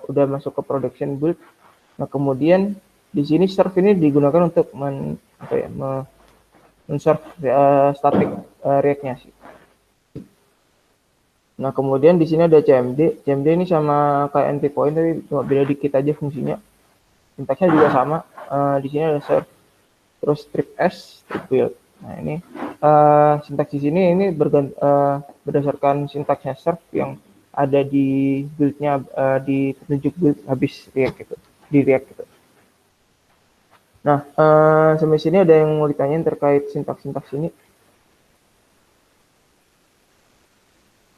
udah masuk ke production build. Nah, kemudian di sini serve ini digunakan untuk men-serve static React-nya sih. Nah, kemudian di sini ada CMD. CMD ini sama kayak entry point tapi cuma beda dikit aja fungsinya. Sintaksnya juga sama. Di sini ada serve, terus strip S, strip build. Nah, ini sintaks di sini ini berdasarkan sintaksnya serve yang ada di build-nya, di petunjuk build habis React gitu, di React gitu. Nah, sampai sini ada yang mau ditanyain terkait sintaks-sintaks ini?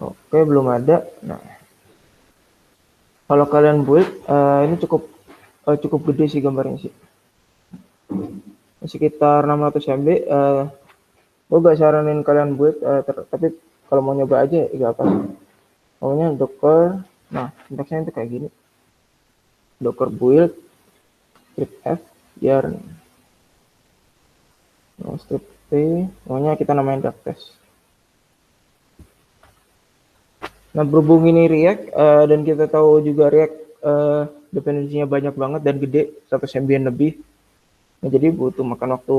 Oke, belum ada. Nah, kalau kalian build, ini cukup gede sih gambarnya sih. Sekitar 600 MB. Gue gak saranin kalian build, tapi kalau mau nyoba aja ya gak apa sih. Pokoknya docker. Nah, sintaksnya itu kayak gini. Docker build, strip F, yarn, strip T. Pokoknya kita namain dark test. Nah, berhubung ini React, dan kita tahu juga React dependensinya banyak banget dan gede, 100 MB lebih. Nah, jadi butuh makan waktu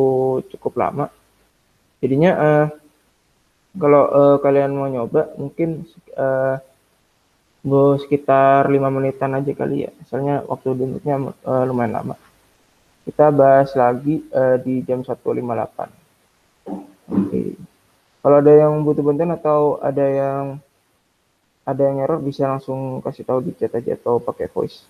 cukup lama. Jadinya kalau kalian mau nyoba, mungkin sekitar 5 menitan aja kali ya. Misalnya waktu downloadnya lumayan lama. Kita bahas lagi di jam 1.58. Oke. Kalau ada yang butuh bantuan atau ada yang error, bisa langsung kasih tahu di chat aja atau pakai voice.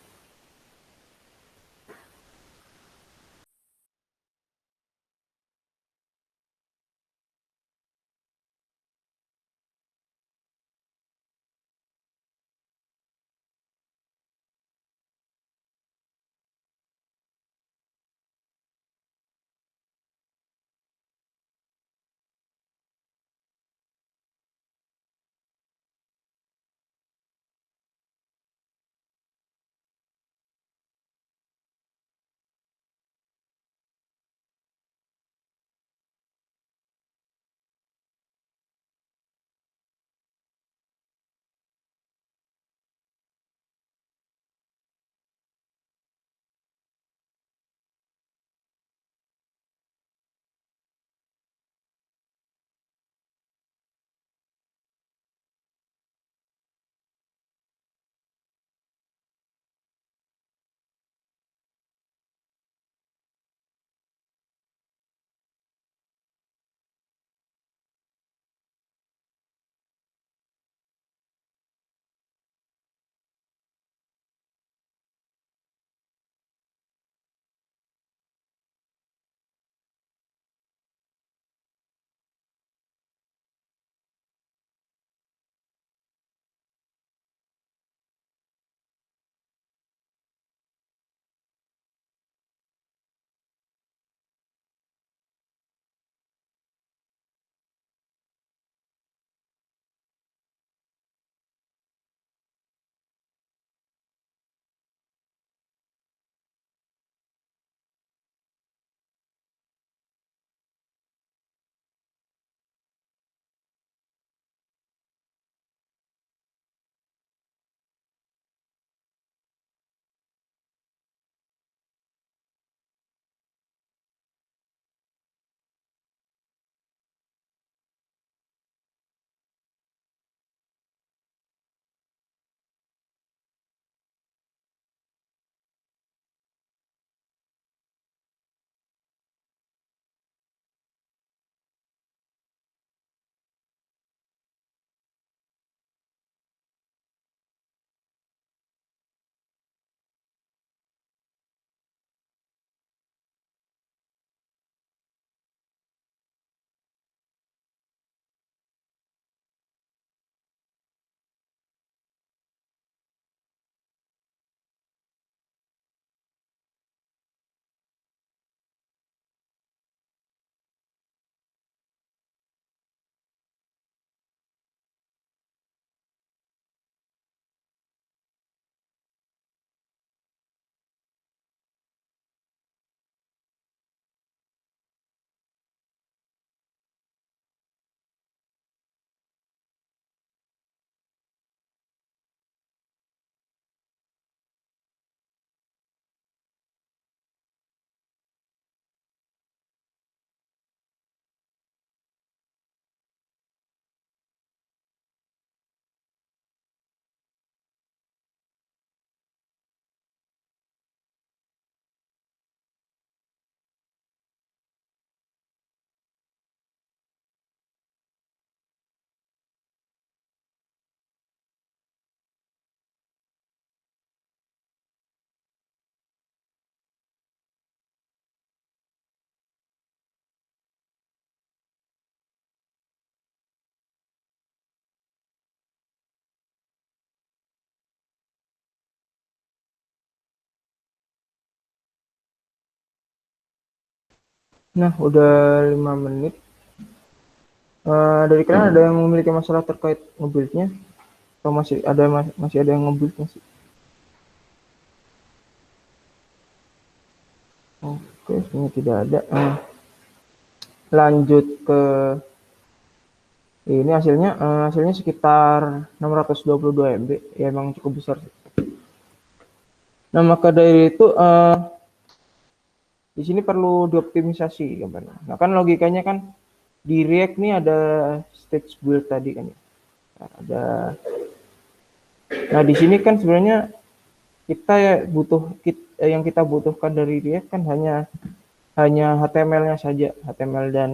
Nah, udah 5 menit. Dari kalian ada yang memiliki masalah terkait nge-build-nya? Atau masih ada yang nge-build-nya sih? Oke, sebenarnya tidak ada. Lanjut ke ini hasilnya sekitar 622 MB. Ya emang cukup besar sih. Nah, maka dari itu di sini perlu dioptimisasi gambarnya. Nah, kan logikanya kan di React nih ada stage build tadi kan ya. Nah, di sini kan sebenarnya kita ya yang kita butuhkan dari React kan hanya HTML-nya saja, HTML dan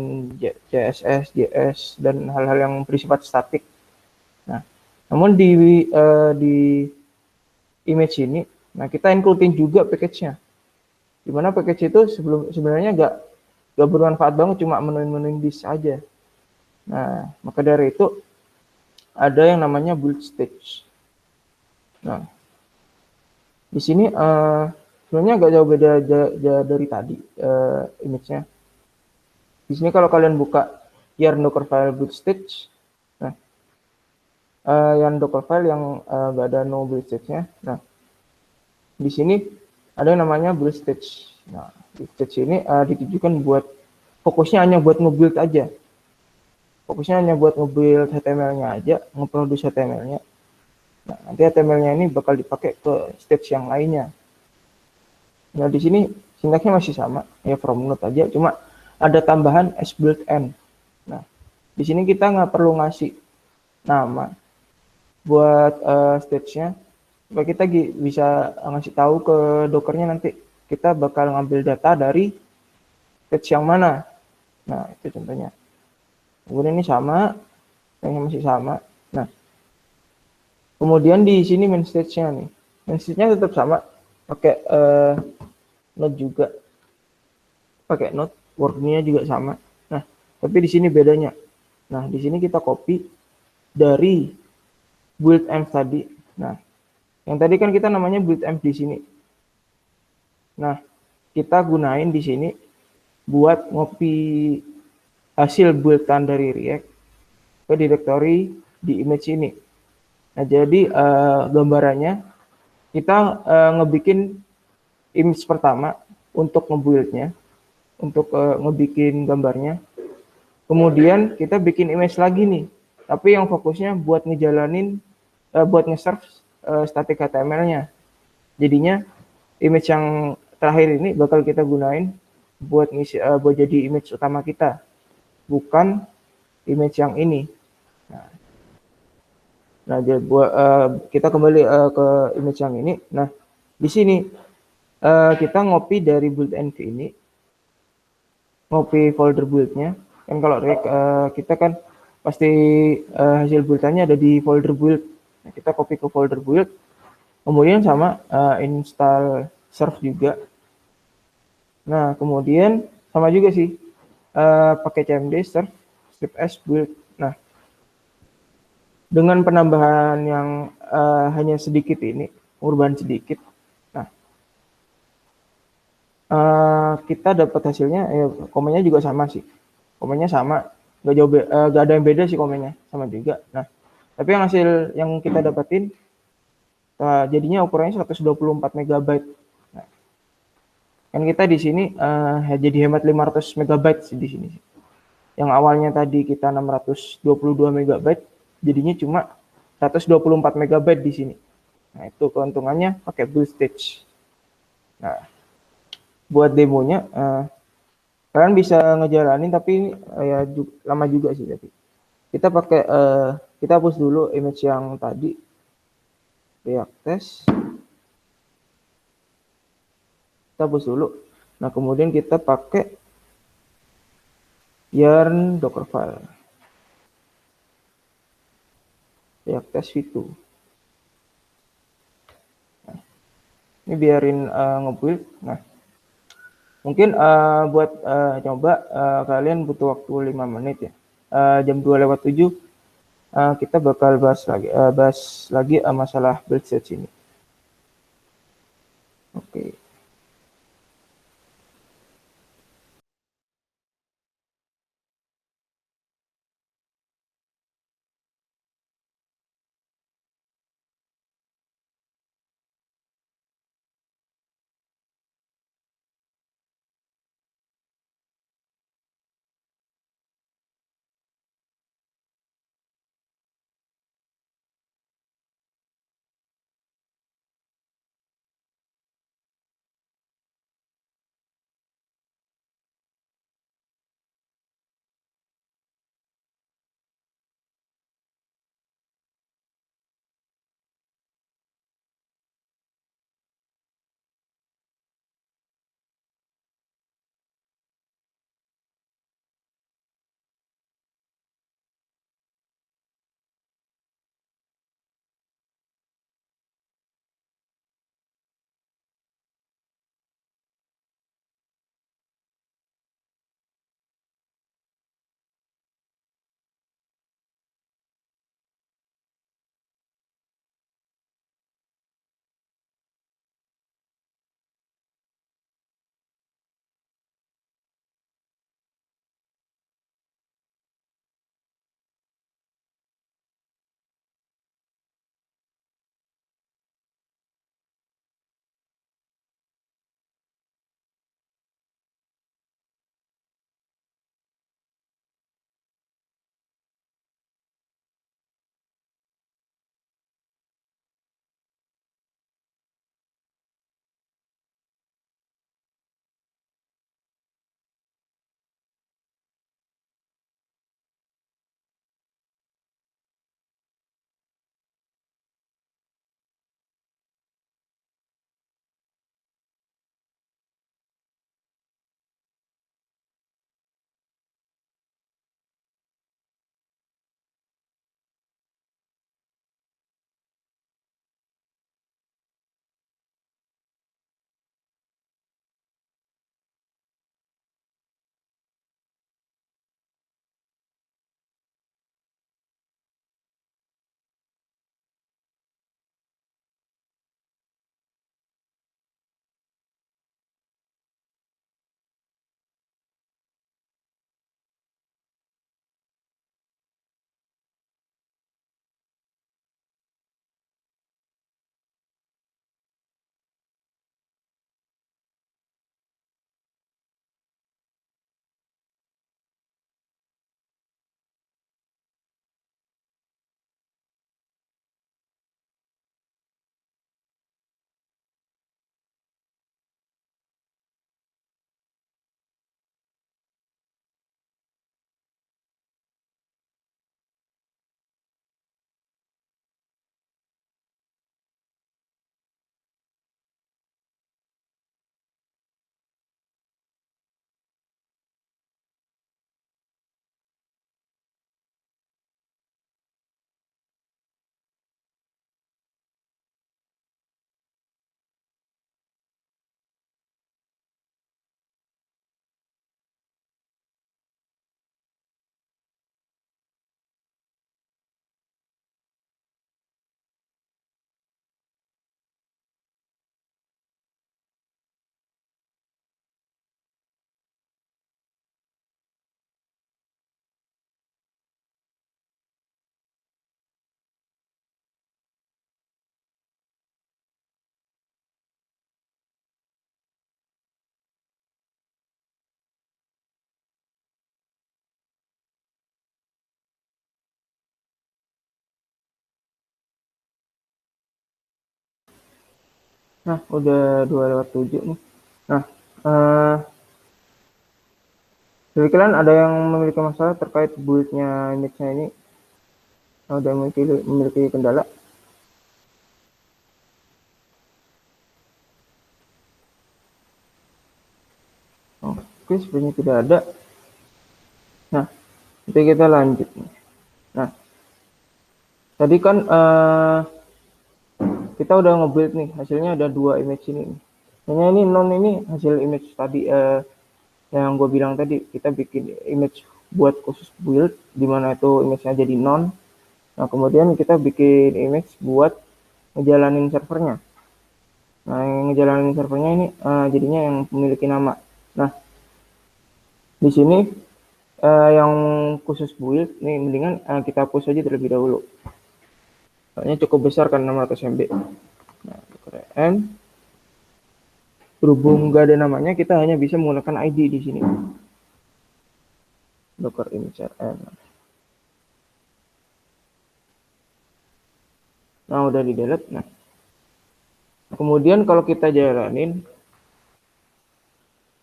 CSS, JS dan hal-hal yang bersifat statik. Nah, namun di image ini, nah kita include juga package-nya. Dimana package itu sebenarnya nggak bermanfaat banget, cuma menuin disk aja. Nah, maka dari itu ada yang namanya build stage. Nah, di sini sebenarnya agak jauh beda dari tadi image-nya. Di sini kalau kalian buka yarn dockerfile build stage, nah yang dockerfile yang nggak ada no build stage-nya. Nah, di sini ada yang namanya build stage. Nah, build stage ini ditujukan buat fokusnya hanya buat nge-build aja. Fokusnya hanya buat nge-build HTML-nya aja, nge-produce HTML-nya. Nah, nanti HTML-nya ini bakal dipakai ke stage yang lainnya. Nah, di sini sintaksnya masih sama, ya from node aja, cuma ada tambahan as build end. Nah, di sini kita nggak perlu ngasih nama buat stage-nya, supaya kita bisa ngasih tahu ke dockernya nanti kita bakal ngambil data dari stage yang mana. Nah, itu contohnya. Kemudian ini sama, yang masih sama. Nah, kemudian di sini main stage-nya nih. Main stage-nya tetap sama, pakai node juga. Pakai node, wordnya juga sama. Nah, tapi di sini bedanya. Nah, di sini kita copy dari build env tadi. Nah, yang tadi kan kita namanya build env di sini. Nah, kita gunain di sini buat ngopi hasil build-an dari React ke directory di image ini. Nah, jadi gambarannya kita ngebikin image pertama untuk ngebuildnya, untuk ngebikin gambarnya. Kemudian kita bikin image lagi nih, tapi yang fokusnya buat ngejalanin, buat nge-serve static HTML-nya. Jadinya image yang terakhir ini bakal kita gunain buat buat jadi image utama kita, bukan image yang ini. Nah, jadi kita kembali ke image yang ini. Nah, di sini kita ngopi dari build env ini, ngopi folder build-nya. Kan kalau kita kan pasti hasil build-nya ada di folder build. Nah, kita copy ke folder build. Kemudian sama install serve juga. Nah, kemudian sama juga sih pakai cmd serve strip s build. Nah, dengan penambahan yang hanya sedikit ini, perubahan sedikit. Nah, kita dapat hasilnya, komennya juga sama sih. Komennya sama, nggak ada yang beda sih komennya, sama juga. Nah, tapi yang hasil yang kita dapetin, jadinya ukurannya 124 MB. Nah, kan kita di sini jadi hemat 500 MB sih di sini. Yang awalnya tadi kita 622 MB, jadinya cuma 124 MB di sini. Nah, itu keuntungannya pakai build stage. Nah, buat demonya kalian bisa ngejalanin, tapi ya lama juga sih. Tapi kita pakai kita hapus dulu image yang tadi, React test, kita hapus dulu. Nah, kemudian kita pakai yarn dockerfile, React test v2. Nah, ini biarin nge-build. Nah, mungkin buat coba kalian butuh waktu 5 menit ya. Jam 2:07 kita bakal bahas lagi masalah build stage ini. Oke. Nah, udah 2:07 nih. Nah, dari kalian ada yang memiliki masalah terkait build-nya image-nya ini? Ada yang memiliki kendala? Oke, sebenarnya tidak ada. Nah, nanti kita lanjut. Nah, tadi kan kita udah nge-build nih, hasilnya ada 2 image ini. Hanya ini non ini hasil image tadi yang gue bilang tadi, kita bikin image buat khusus build, dimana itu image-nya jadi non. Nah, kemudian kita bikin image buat ngejalanin servernya. Nah, yang ngejalanin servernya ini jadinya yang memiliki nama. Nah, di sini yang khusus build, nih mendingan kita hapus aja terlebih dahulu. Soalnya cukup besar kan 600 MB. Nah, keren. Berhubung nggak ada namanya, kita hanya bisa menggunakan ID di sini. Docker image rm. Nah, udah di delete. Nah, kemudian kalau kita jalanin,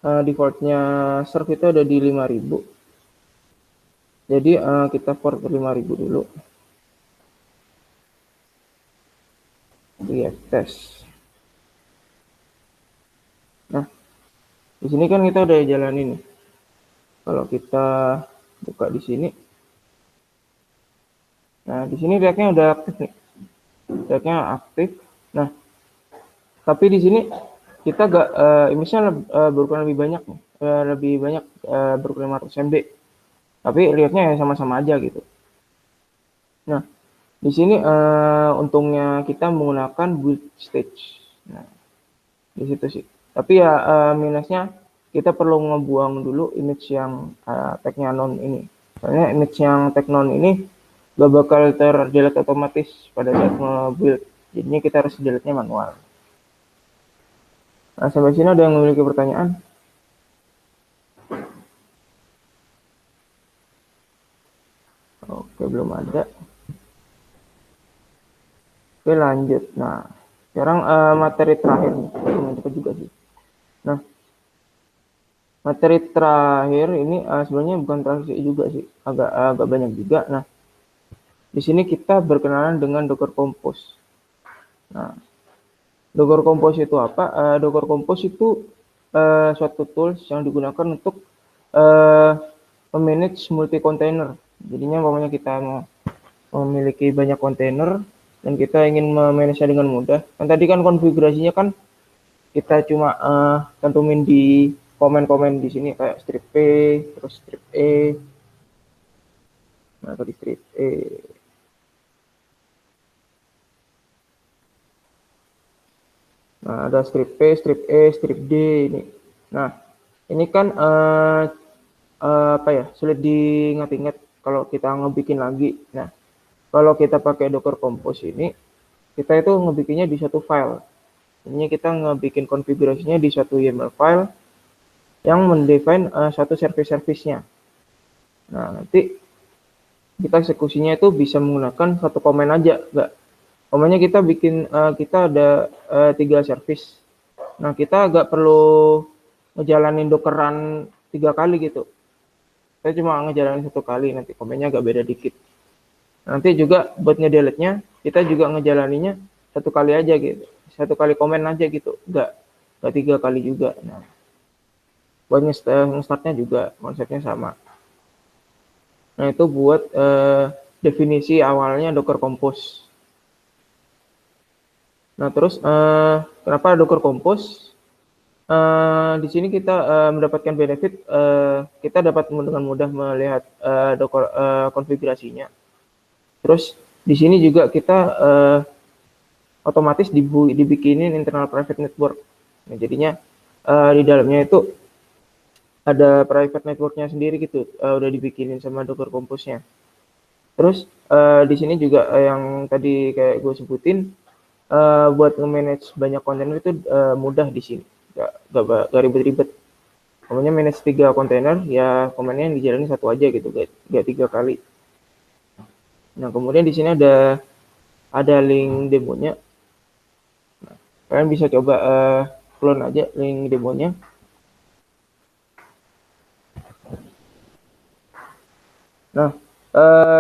defaultnya serve itu ada di 5000. Jadi kita port ke 5000 dulu. Lihat tes. Nah, di sini kan kita udah jalanin. Kalau kita buka di sini, nah di sini react-nya udah aktif nih. React-nya aktif. Nah, tapi di sini kita gak image-nya berukuran lebih banyak nih. Lebih banyak berukuran 500 MB. Tapi lihatnya ya sama-sama aja gitu. Nah, di sini untungnya kita menggunakan build stage. Nah, di situ sih. Tapi ya minusnya kita perlu ngebuang dulu image yang tag-nya non ini. Soalnya image yang tag non ini gak bakal ter-delete otomatis pada saat nge-build. Jadinya kita harus delete-nya manual. Nah, sampai sini ada yang memiliki pertanyaan? Oke, belum ada. Oke, lanjut. Nah, sekarang materi terakhir nih. Cepat juga sih. Nah, materi terakhir ini sebenarnya bukan transisi juga sih, agak banyak juga. Nah, di sini kita berkenalan dengan Docker Compose. Nah, Docker Compose itu apa? Docker Compose itu suatu tools yang digunakan untuk memanage multi container. Jadinya umpamanya kita mau memiliki banyak kontainer dan kita ingin memanage-nya dengan mudah. Kan tadi kan konfigurasinya kan kita cuma cantumin di komen-komen di sini kayak strip P, terus strip E. Nah, tadi strip E. Nah, ada strip P, strip E, strip D ini. Nah, ini kan apa ya, sulit diingat-ingat kalau kita ngebikin lagi. Nah, kalau kita pakai Docker Compose ini, kita itu ngebikinnya di satu file. Ini kita ngebikin konfigurasinya di satu YAML file yang mendefine satu service-service-nya. Nah, nanti kita eksekusinya itu bisa menggunakan satu komen aja, enggak. Komennya kita bikin, kita ada 3 service. Nah, kita nggak perlu ngejalanin dockeran 3 kali gitu. Kita cuma ngejalanin 1 kali, nanti komennya agak beda dikit. Nanti juga buat ngedelete-nya, kita juga ngejalaninnya 1 kali aja gitu. 1 kali komen aja gitu, nggak 3 kali juga. Nah, buat nge-startnya juga konsepnya sama. Nah, itu buat definisi awalnya Docker Compose. Nah, terus kenapa Docker Compose? Di sini kita mendapatkan benefit, kita dapat dengan mudah melihat Docker konfigurasinya. Terus di sini juga kita otomatis dibikinin internal private network. Nah, jadinya di dalamnya itu ada private networknya sendiri gitu, udah dibikinin sama Docker Compose-nya. Terus di sini juga yang tadi kayak gue sebutin, buat nge-manage banyak kontainer itu mudah di sini, gak ribet-ribet. Namanya manage 3 kontainer, ya komennya yang dijalani 1 aja gitu, gak 3 kali. Nah, kemudian di sini ada link demonya. Nah, Kalian bisa coba clone aja link demonya. Nah,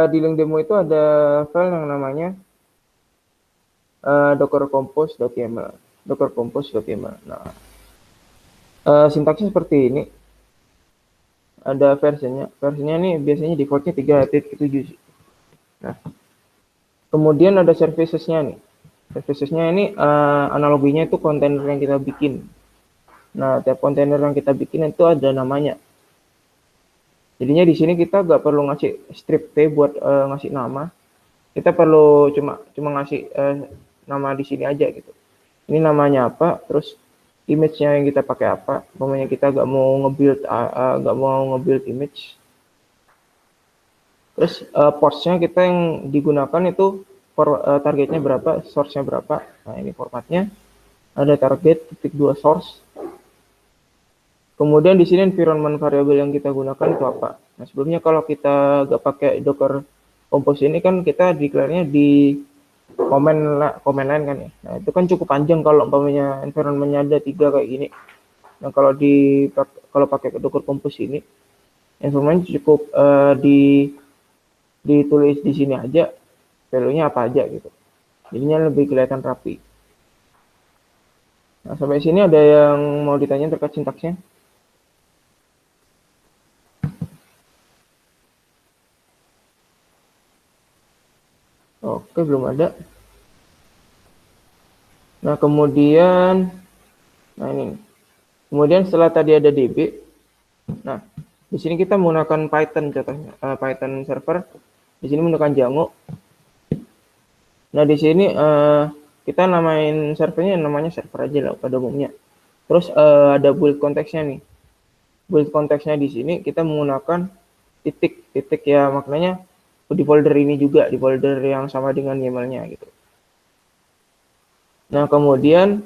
di link demo itu ada file yang namanya docker-compose.yml. docker-compose.yml. Nah, sintaksnya seperti ini. Ada versinya. Versinya ini biasanya defaultnya 3.7 sih. Nah, kemudian ada servicesnya nih. Servicesnya ini analoginya itu kontainer yang kita bikin. Nah, tiap kontainer yang kita bikin itu ada namanya. Jadinya di sini kita nggak perlu ngasih strip T buat ngasih nama. Kita perlu cuma ngasih nama di sini aja gitu. Ini namanya apa, terus image-nya yang kita pakai apa. Umpamanya kita nggak mau nge-build image. Terus ports-nya kita yang digunakan itu targetnya berapa, source-nya berapa. Nah, ini formatnya. Ada target .2 source. Kemudian di sini environment variable yang kita gunakan itu apa. Nah, sebelumnya kalau kita nggak pakai Docker Compose ini kan kita declare-nya di command line kan ya. Nah, itu kan cukup panjang kalau umpamanya environment-nya ada 3 kayak gini. Nah, kalau pakai Docker Compose ini, environment cukup ditulis di sini aja, value-nya apa aja gitu. Jadinya lebih kelihatan rapi. Nah, sampai sini ada yang mau ditanya terkait sintaksnya? Oke, belum ada. Nah, kemudian, ini. Kemudian setelah tadi ada DB, nah, di sini kita menggunakan Python contohnya, Python server. Di sini menggunakan Django. Nah, di sini kita namain servernya namanya server aja lah pada umumnya. Terus ada build konteksnya nih. Build konteksnya di sini kita menggunakan titik ya, maknanya di folder ini juga, di folder yang sama dengan YAML-nya gitu. Nah, kemudian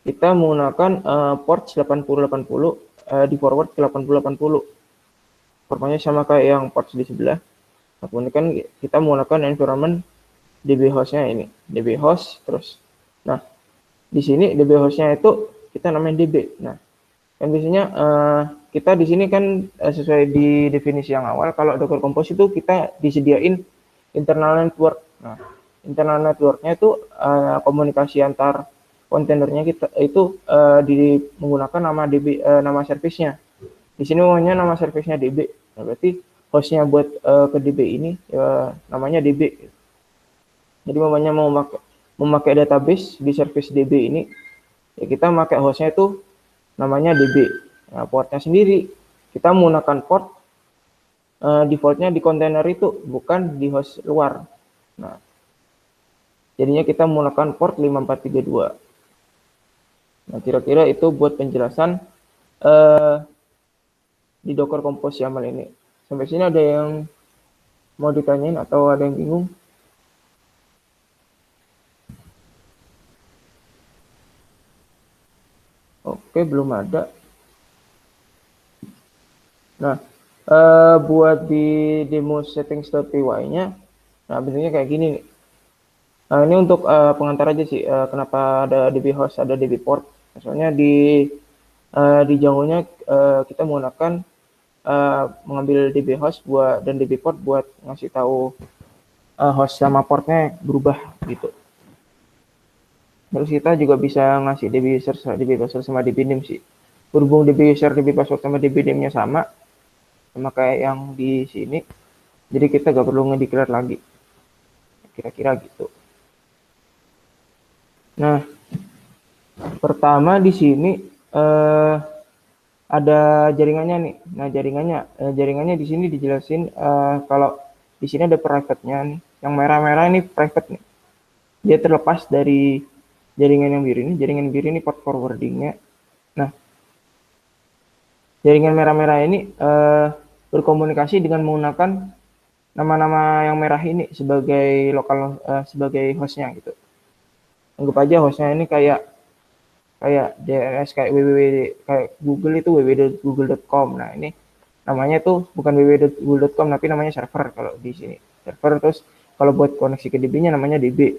kita menggunakan port 8080 di forward ke 8080. Formatnya sama kayak yang port di sebelah. Nah, kemudian kan kita menggunakan environment DB host-nya ini, DB host terus. Nah, di sini DB host-nya itu kita namain DB. Nah, kan biasanya kita di sini kan sesuai di definisi yang awal, kalau Docker Compose itu kita disediain internal network. Nah, internal network-nya itu komunikasi antar kontainernya kita itu menggunakan nama DB, nama service-nya. Di sini namanya nama service-nya DB. Nah, berarti host-nya buat ke DB ini ya, namanya DB. Jadi namanya mau memakai database di service DB ini, ya kita pakai host-nya itu namanya DB. Nah, portnya sendiri kita menggunakan port defaultnya di kontainer itu, bukan di host luar. Nah, jadinya kita menggunakan port 5432. Nah, kira-kira itu buat penjelasan di Docker Compose YAML ini. Sampai sini ada yang mau ditanyain atau ada yang bingung? Oke, belum ada. Nah, buat di demo settings.py-nya, nah bentuknya kayak gini nih. Nah, ini untuk pengantar aja sih, kenapa ada DB host, ada DB port. Soalnya di Django-nya kita menggunakan mengambil DB host dan DB port buat ngasih tahu host sama portnya berubah gitu. Terus kita juga bisa ngasih DB user sama DB name sih. Berhubung DB user, DB password sama DB name-nya sama kayak yang di sini, jadi kita gak perlu ngedeclare lagi, kira-kira gitu. Nah, pertama di sini ada jaringannya nih. Nah, jaringannya di sini dijelasin kalau di sini ada private-nya nih. Yang merah-merah ini private nih. Dia terlepas dari jaringan yang biru ini. Jaringan biru ini port forwarding-nya. Nah, jaringan merah-merah ini berkomunikasi dengan menggunakan nama-nama yang merah ini sebagai sebagai hostnya gitu. Anggap aja hostnya ini kayak DNS, kayak www, kayak Google itu www.google.com. Nah, ini namanya tuh bukan www.google.com tapi namanya server kalau di sini. Server, terus kalau buat koneksi ke DB-nya namanya DB.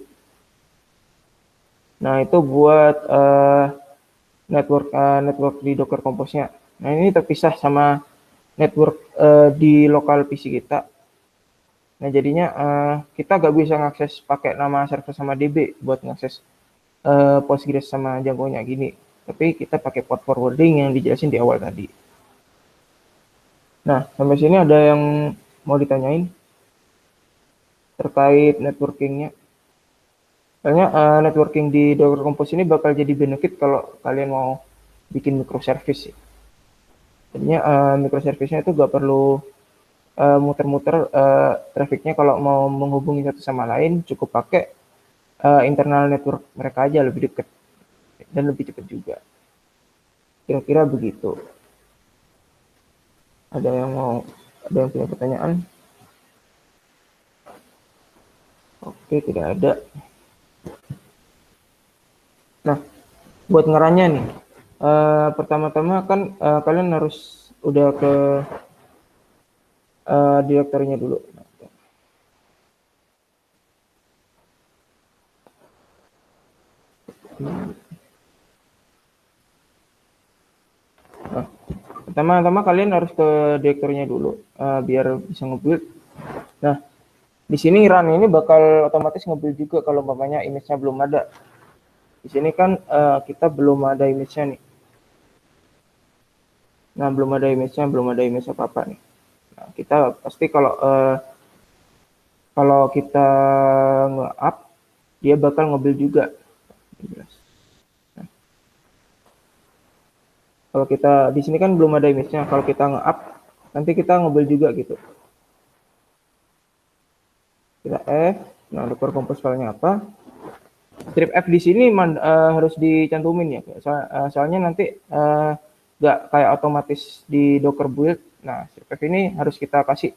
Nah, itu buat network di Docker Compose-nya. Nah, ini terpisah sama network di lokal PC kita. Nah, jadinya kita nggak bisa ngakses pakai nama server sama DB buat ngakses Postgres sama Django-nya gini. Tapi kita pakai port forwarding yang dijelasin di awal tadi. Nah, sampai sini ada yang mau ditanyain terkait networking-nya? Soalnya networking di Docker Compose ini bakal jadi benefit kalau kalian mau bikin microservice sih. Jadinya microservice-nya itu nggak perlu muter-muter trafficnya kalau mau menghubungi satu sama lain, cukup pakai internal network mereka aja, lebih dekat dan lebih cepat juga. Kira-kira begitu. Ada yang punya pertanyaan? Oke, tidak ada. Nah, buat ngeranya nih, pertama-tama kan kalian harus udah ke direktorinya dulu. Nah, pertama-tama kalian harus ke direktorinya dulu biar bisa nge-build. Nah, di sini run ini bakal otomatis nge-build juga kalau umpamanya image-nya belum ada. Di sini kan kita belum ada image-nya nih. Nah, belum ada image apa-apa nih. Nah, kita pasti kalau kita nge-up, dia bakal nge-build juga. Nah, kalau kita di sini kan belum ada image-nya. Kalau kita nge-up, nanti kita nge-build juga gitu. Kita F, nah Docker Compose file-nya apa? Strip F di sini harus dicantumin ya, soalnya nanti nggak kayak otomatis di Docker build. Nah, strip F ini harus kita kasih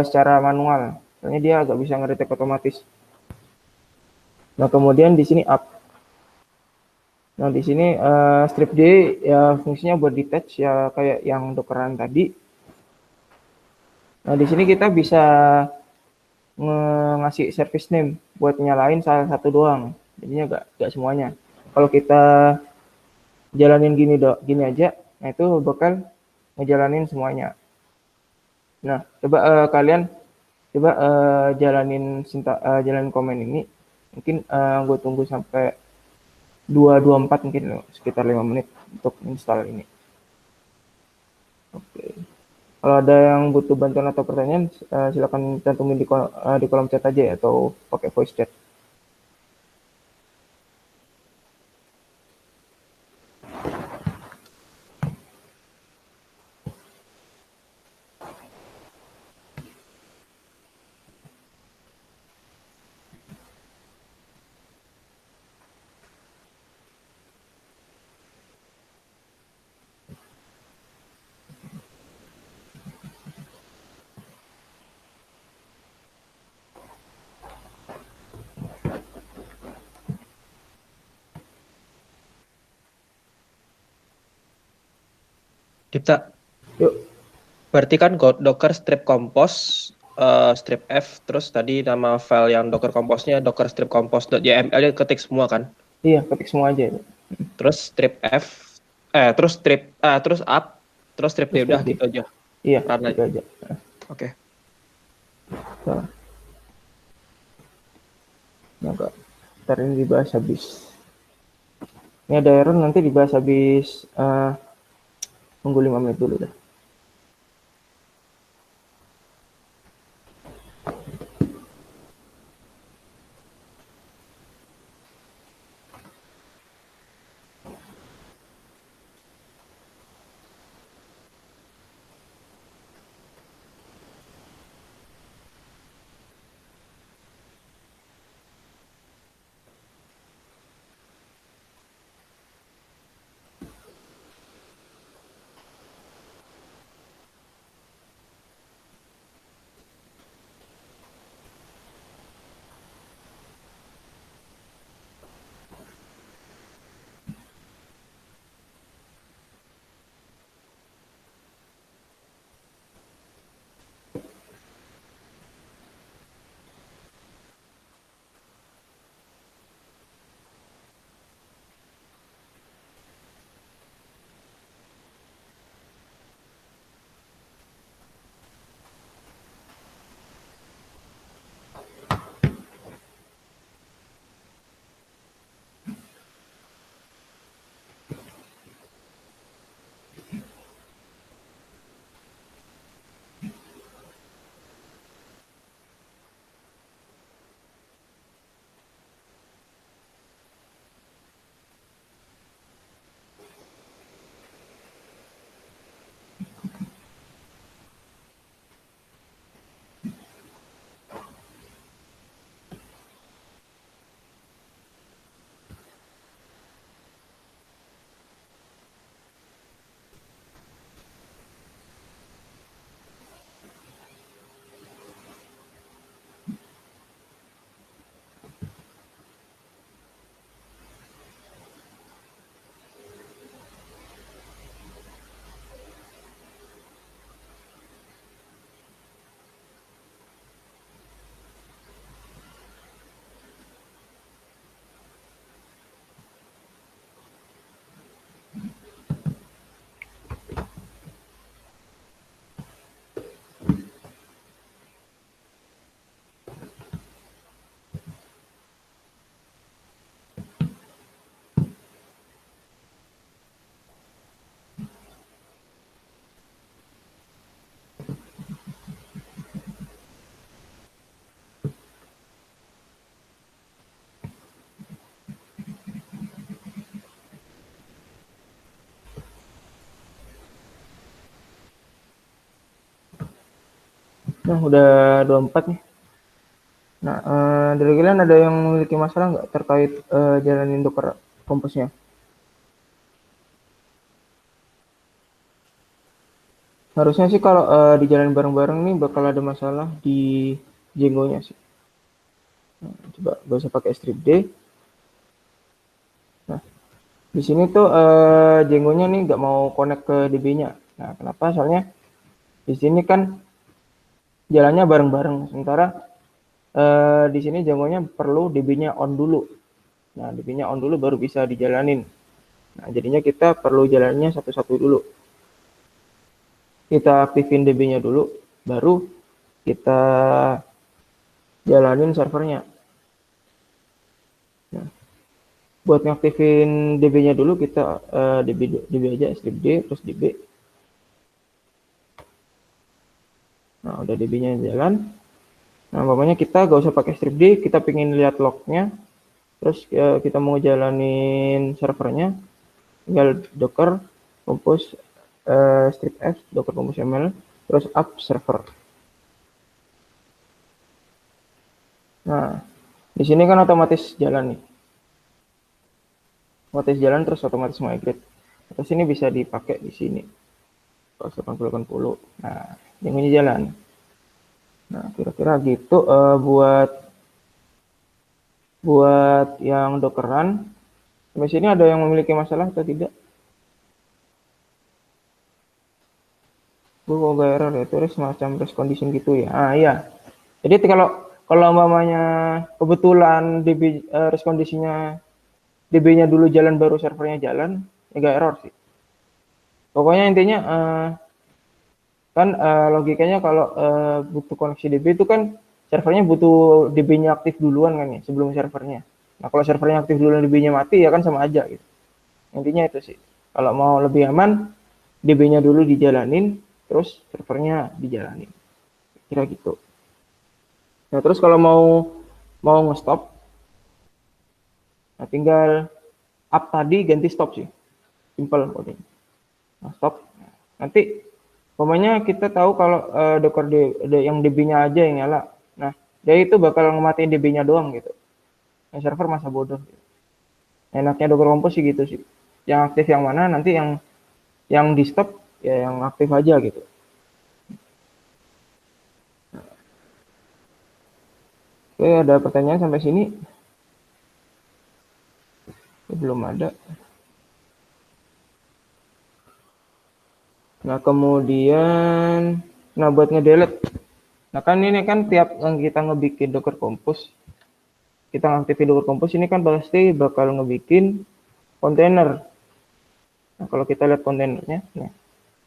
secara manual, soalnya dia nggak bisa ngedetek otomatis. Nah, kemudian di sini up. Nah, di sini strip D ya fungsinya buat detach ya kayak yang Dockeran tadi. Nah, di sini kita bisa ngasih service name buat nyalain salah satu doang. Jadinya nggak semuanya. Kalau kita jalanin gini aja, nah itu bakal ngejalanin semuanya. Nah, coba kalian coba jalanin komen ini. Mungkin gue tunggu sampai 224 mungkin sekitar 5 menit untuk install ini. Oke. Kalau ada yang butuh bantuan atau pertanyaan, silakan cantumin di kolom chat aja ya, atau pakai voice chat. Dipta, Yuk. berarti kan Docker strip compose, strip F, terus tadi nama file yang Docker compose-nya docker strip compose.yml yang ketik semua kan? Iya, ketik semua aja. Terus strip F, terus up, terus strip D, Terus udah D. gitu aja. Iya, Run gitu aja. Oke. Nah, enggak. Ntar ini dibahas habis. Ini ada error nanti dibahas habis tunggu 5 menit dulu dah. Nah, udah 24 nih. Nah, dari kalian ada yang memiliki masalah nggak terkait jalanin Docker Compose-nya? Harusnya sih kalau dijalanin bareng-bareng nih bakal ada masalah di Django-nya sih. Nah, coba gak usah pakai strip D. Nah, di sini tuh Django-nya nih nggak mau connect ke DB-nya. Nah, kenapa? Soalnya di sini kan jalannya bareng-bareng. Sementara di sini Django-nya perlu DB-nya on dulu. Nah, DB-nya on dulu baru bisa dijalanin. Nah, jadinya kita perlu jalannya satu-satu dulu. Kita aktifin DB-nya dulu, baru kita jalanin servernya. Nah, buat ngaktifin DB-nya dulu kita DB aja, strip D, terus DB. Nah, udah DB-nya jalan. Nah, umpamanya kita gak usah pakai strip D, kita pengen lihat lognya, terus kita mau jalanin servernya, tinggal docker compose strip f docker compose ml terus up server. Nah, di sini kan otomatis jalan nih, otomatis jalan terus otomatis migrate. Terus ini bisa dipakai di sini 180. Nah, ini jalan. Nah, kira-kira gitu buat yang dockeran. Sampai sini ada yang memiliki masalah atau tidak? Gue kok gak error ya, terus semacam race condition gitu ya. Ah iya. Jadi kalau umpamanya kebetulan DB race conditionnya DB-nya dulu jalan baru servernya jalan, ya gak error sih. Pokoknya intinya kan logikanya kalau butuh koneksi DB itu kan servernya butuh DB-nya aktif duluan kan ya sebelum servernya. Nah kalau servernya aktif duluan DB-nya mati ya kan sama aja gitu. Intinya itu sih. Kalau mau lebih aman DB-nya dulu dijalanin terus servernya dijalanin. Kira gitu. Nah terus kalau mau nge-stop, nah tinggal up tadi ganti stop sih. Simple coding. Nah stop. Nanti pokoknya kita tahu kalau Docker yang DB-nya aja yang nyala. Nah, dia itu bakal ngematiin DB-nya doang gitu. Yang server masa bodoh. Enaknya Docker Compose sih gitu sih. Yang aktif yang mana, nanti yang di stop ya yang aktif aja gitu. Oke, ada pertanyaan sampai sini? Belum ada. Nah, kemudian buat ngedelete. Nah, kan ini kan tiap yang kita ngebikin Docker Compose, kita ngaktifin Docker Compose ini kan pasti bakal ngebikin kontainer. Nah, kalau kita lihat kontainernya, nah,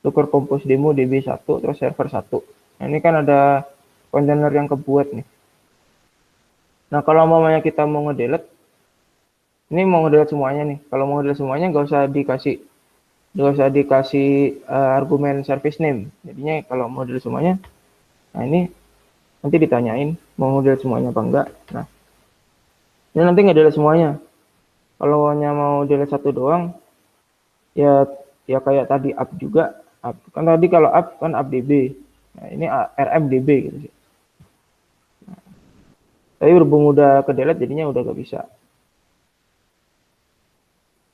Docker Compose demo db1 terus server 1. Nah, ini kan ada kontainer yang kebuat nih. Nah, kalau mamanya kita mau ngedelete, ini mau ngedelete semuanya nih. Kalau mau ngedelete semuanya nggak usah dikasih argumen service name. Jadinya kalau mau delete semuanya, nah ini nanti ditanyain mau delete semuanya apa enggak. Nah, ini nanti nggak delete semuanya. Kalau hanya mau delete satu doang, ya kayak tadi up juga. Up. Kan tadi kalau up kan up db. Nah, ini rmdb gitu sih. Nah, tapi berhubung udah ke delete jadinya udah gak bisa.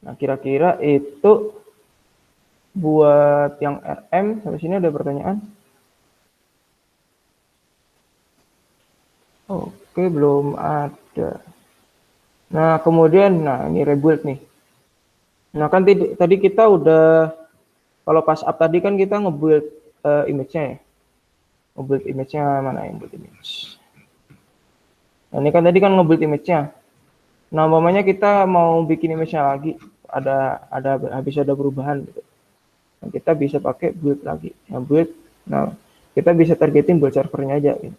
Nah, kira-kira itu buat yang RM, sampai sini ada pertanyaan? Oke, belum ada. Nah, kemudian, ini rebuild nih. Nah, kan tadi kita udah, kalau pas up tadi kan kita ngebuild image-nya ya. Ngebuild image-nya, mana yang build image? Nah, ini kan tadi kan ngebuild image-nya. Nah, umpamanya kita mau bikin image-nya lagi, habis ada perubahan gitu. Nah, kita bisa pakai build lagi. Nah, build, kita bisa targetin build servernya aja gitu.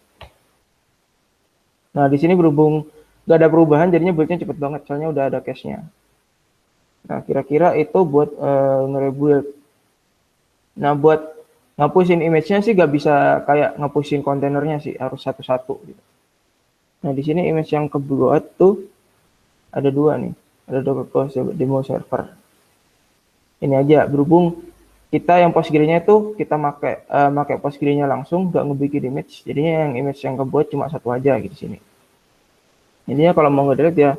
Nah, di sini berhubung nggak ada perubahan, jadinya build-nya cepet banget, soalnya udah ada cache-nya. Nah, kira-kira itu buat nge-rebuild. Nah, buat ngapusin image-nya sih nggak bisa kayak ngapusin kontainernya sih, harus satu-satu gitu. Nah, di sini image yang kebuat tuh ada dua nih. Ada Docker Compose demo server. Ini aja, berhubung kita yang Postgre-nya itu kita pakai Postgre-nya langsung, nggak ngebikin image. Jadinya yang image yang kebuat cuma satu aja gitu sini. Jadinya kalau mau ngedelete ya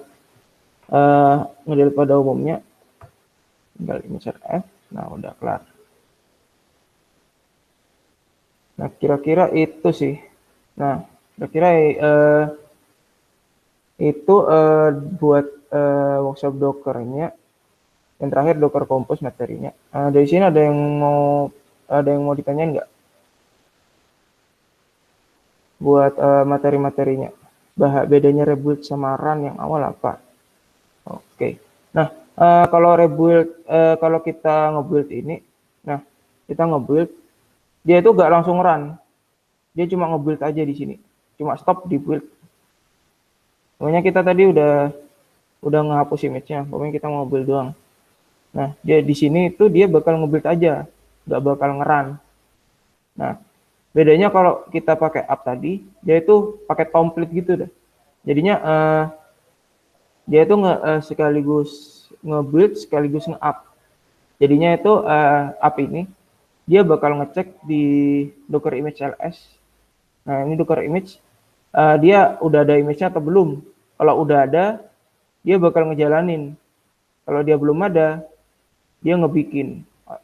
ngedelete pada umumnya tinggal insert F. Nah, udah kelar. Nah, kira-kira itu sih. Nah, kira-kira itu buat workshop Docker-nya. Yang terakhir Docker Compose materinya. Dari sini ada yang mau ditanyain nggak? Buat materi-materinya. Bedanya rebuild sama run yang awal apa? Oke. Nah, kalau rebuild, kalau kita ngebuild ini, nah kita ngebuild, dia itu nggak langsung run. Dia cuma ngebuild aja di sini. Cuma stop di build. Pokoknya kita tadi udah ngehapus image-nya. Pokoknya kita mau build doang. Nah, dia di sini itu dia bakal nge-build aja, nggak bakal nge-run. Nah, bedanya kalau kita pakai up tadi, dia itu pakai template gitu dah. Jadinya dia itu sekaligus nge-build sekaligus nge-up. Jadinya itu up ini dia bakal ngecek di Docker image ls. Nah, ini Docker image dia udah ada image-nya atau belum. Kalau udah ada, dia bakal ngejalanin. Kalau dia belum ada, dia ngebikin.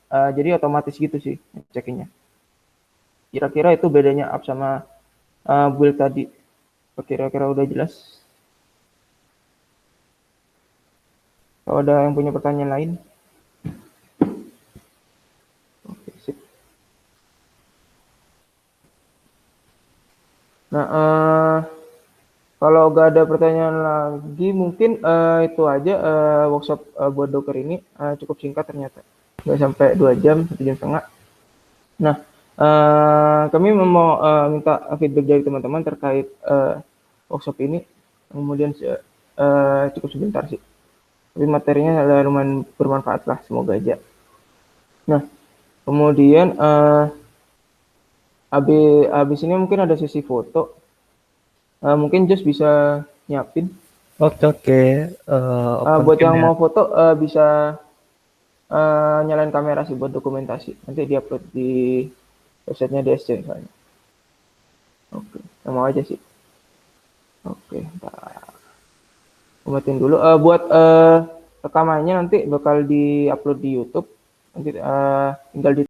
Jadi otomatis gitu sih ngecekinnya. Kira-kira itu bedanya up sama build tadi. Kira-kira udah jelas? Kalau ada yang punya pertanyaan lain? Oke, sip. Nah, kalau nggak ada pertanyaan lagi, mungkin itu aja workshop buat Docker ini cukup singkat ternyata. Nggak sampai 2 jam, 1 jam setengah. Nah, kami mau minta feedback dari teman-teman terkait workshop ini. Kemudian cukup sebentar sih. Tapi materinya lumayan bermanfaat lah, semoga aja. Nah, kemudian habis ini mungkin ada sesi foto. Mungkin Jos bisa nyiapin. Oke. Buat yang mau foto bisa nyalain kamera sih buat dokumentasi. Nanti diupload di websitenya DSC misalnya. Oke, mau aja sih. Oke, matiin dulu. Buat rekamannya nanti bakal diupload di YouTube. Nanti tinggal di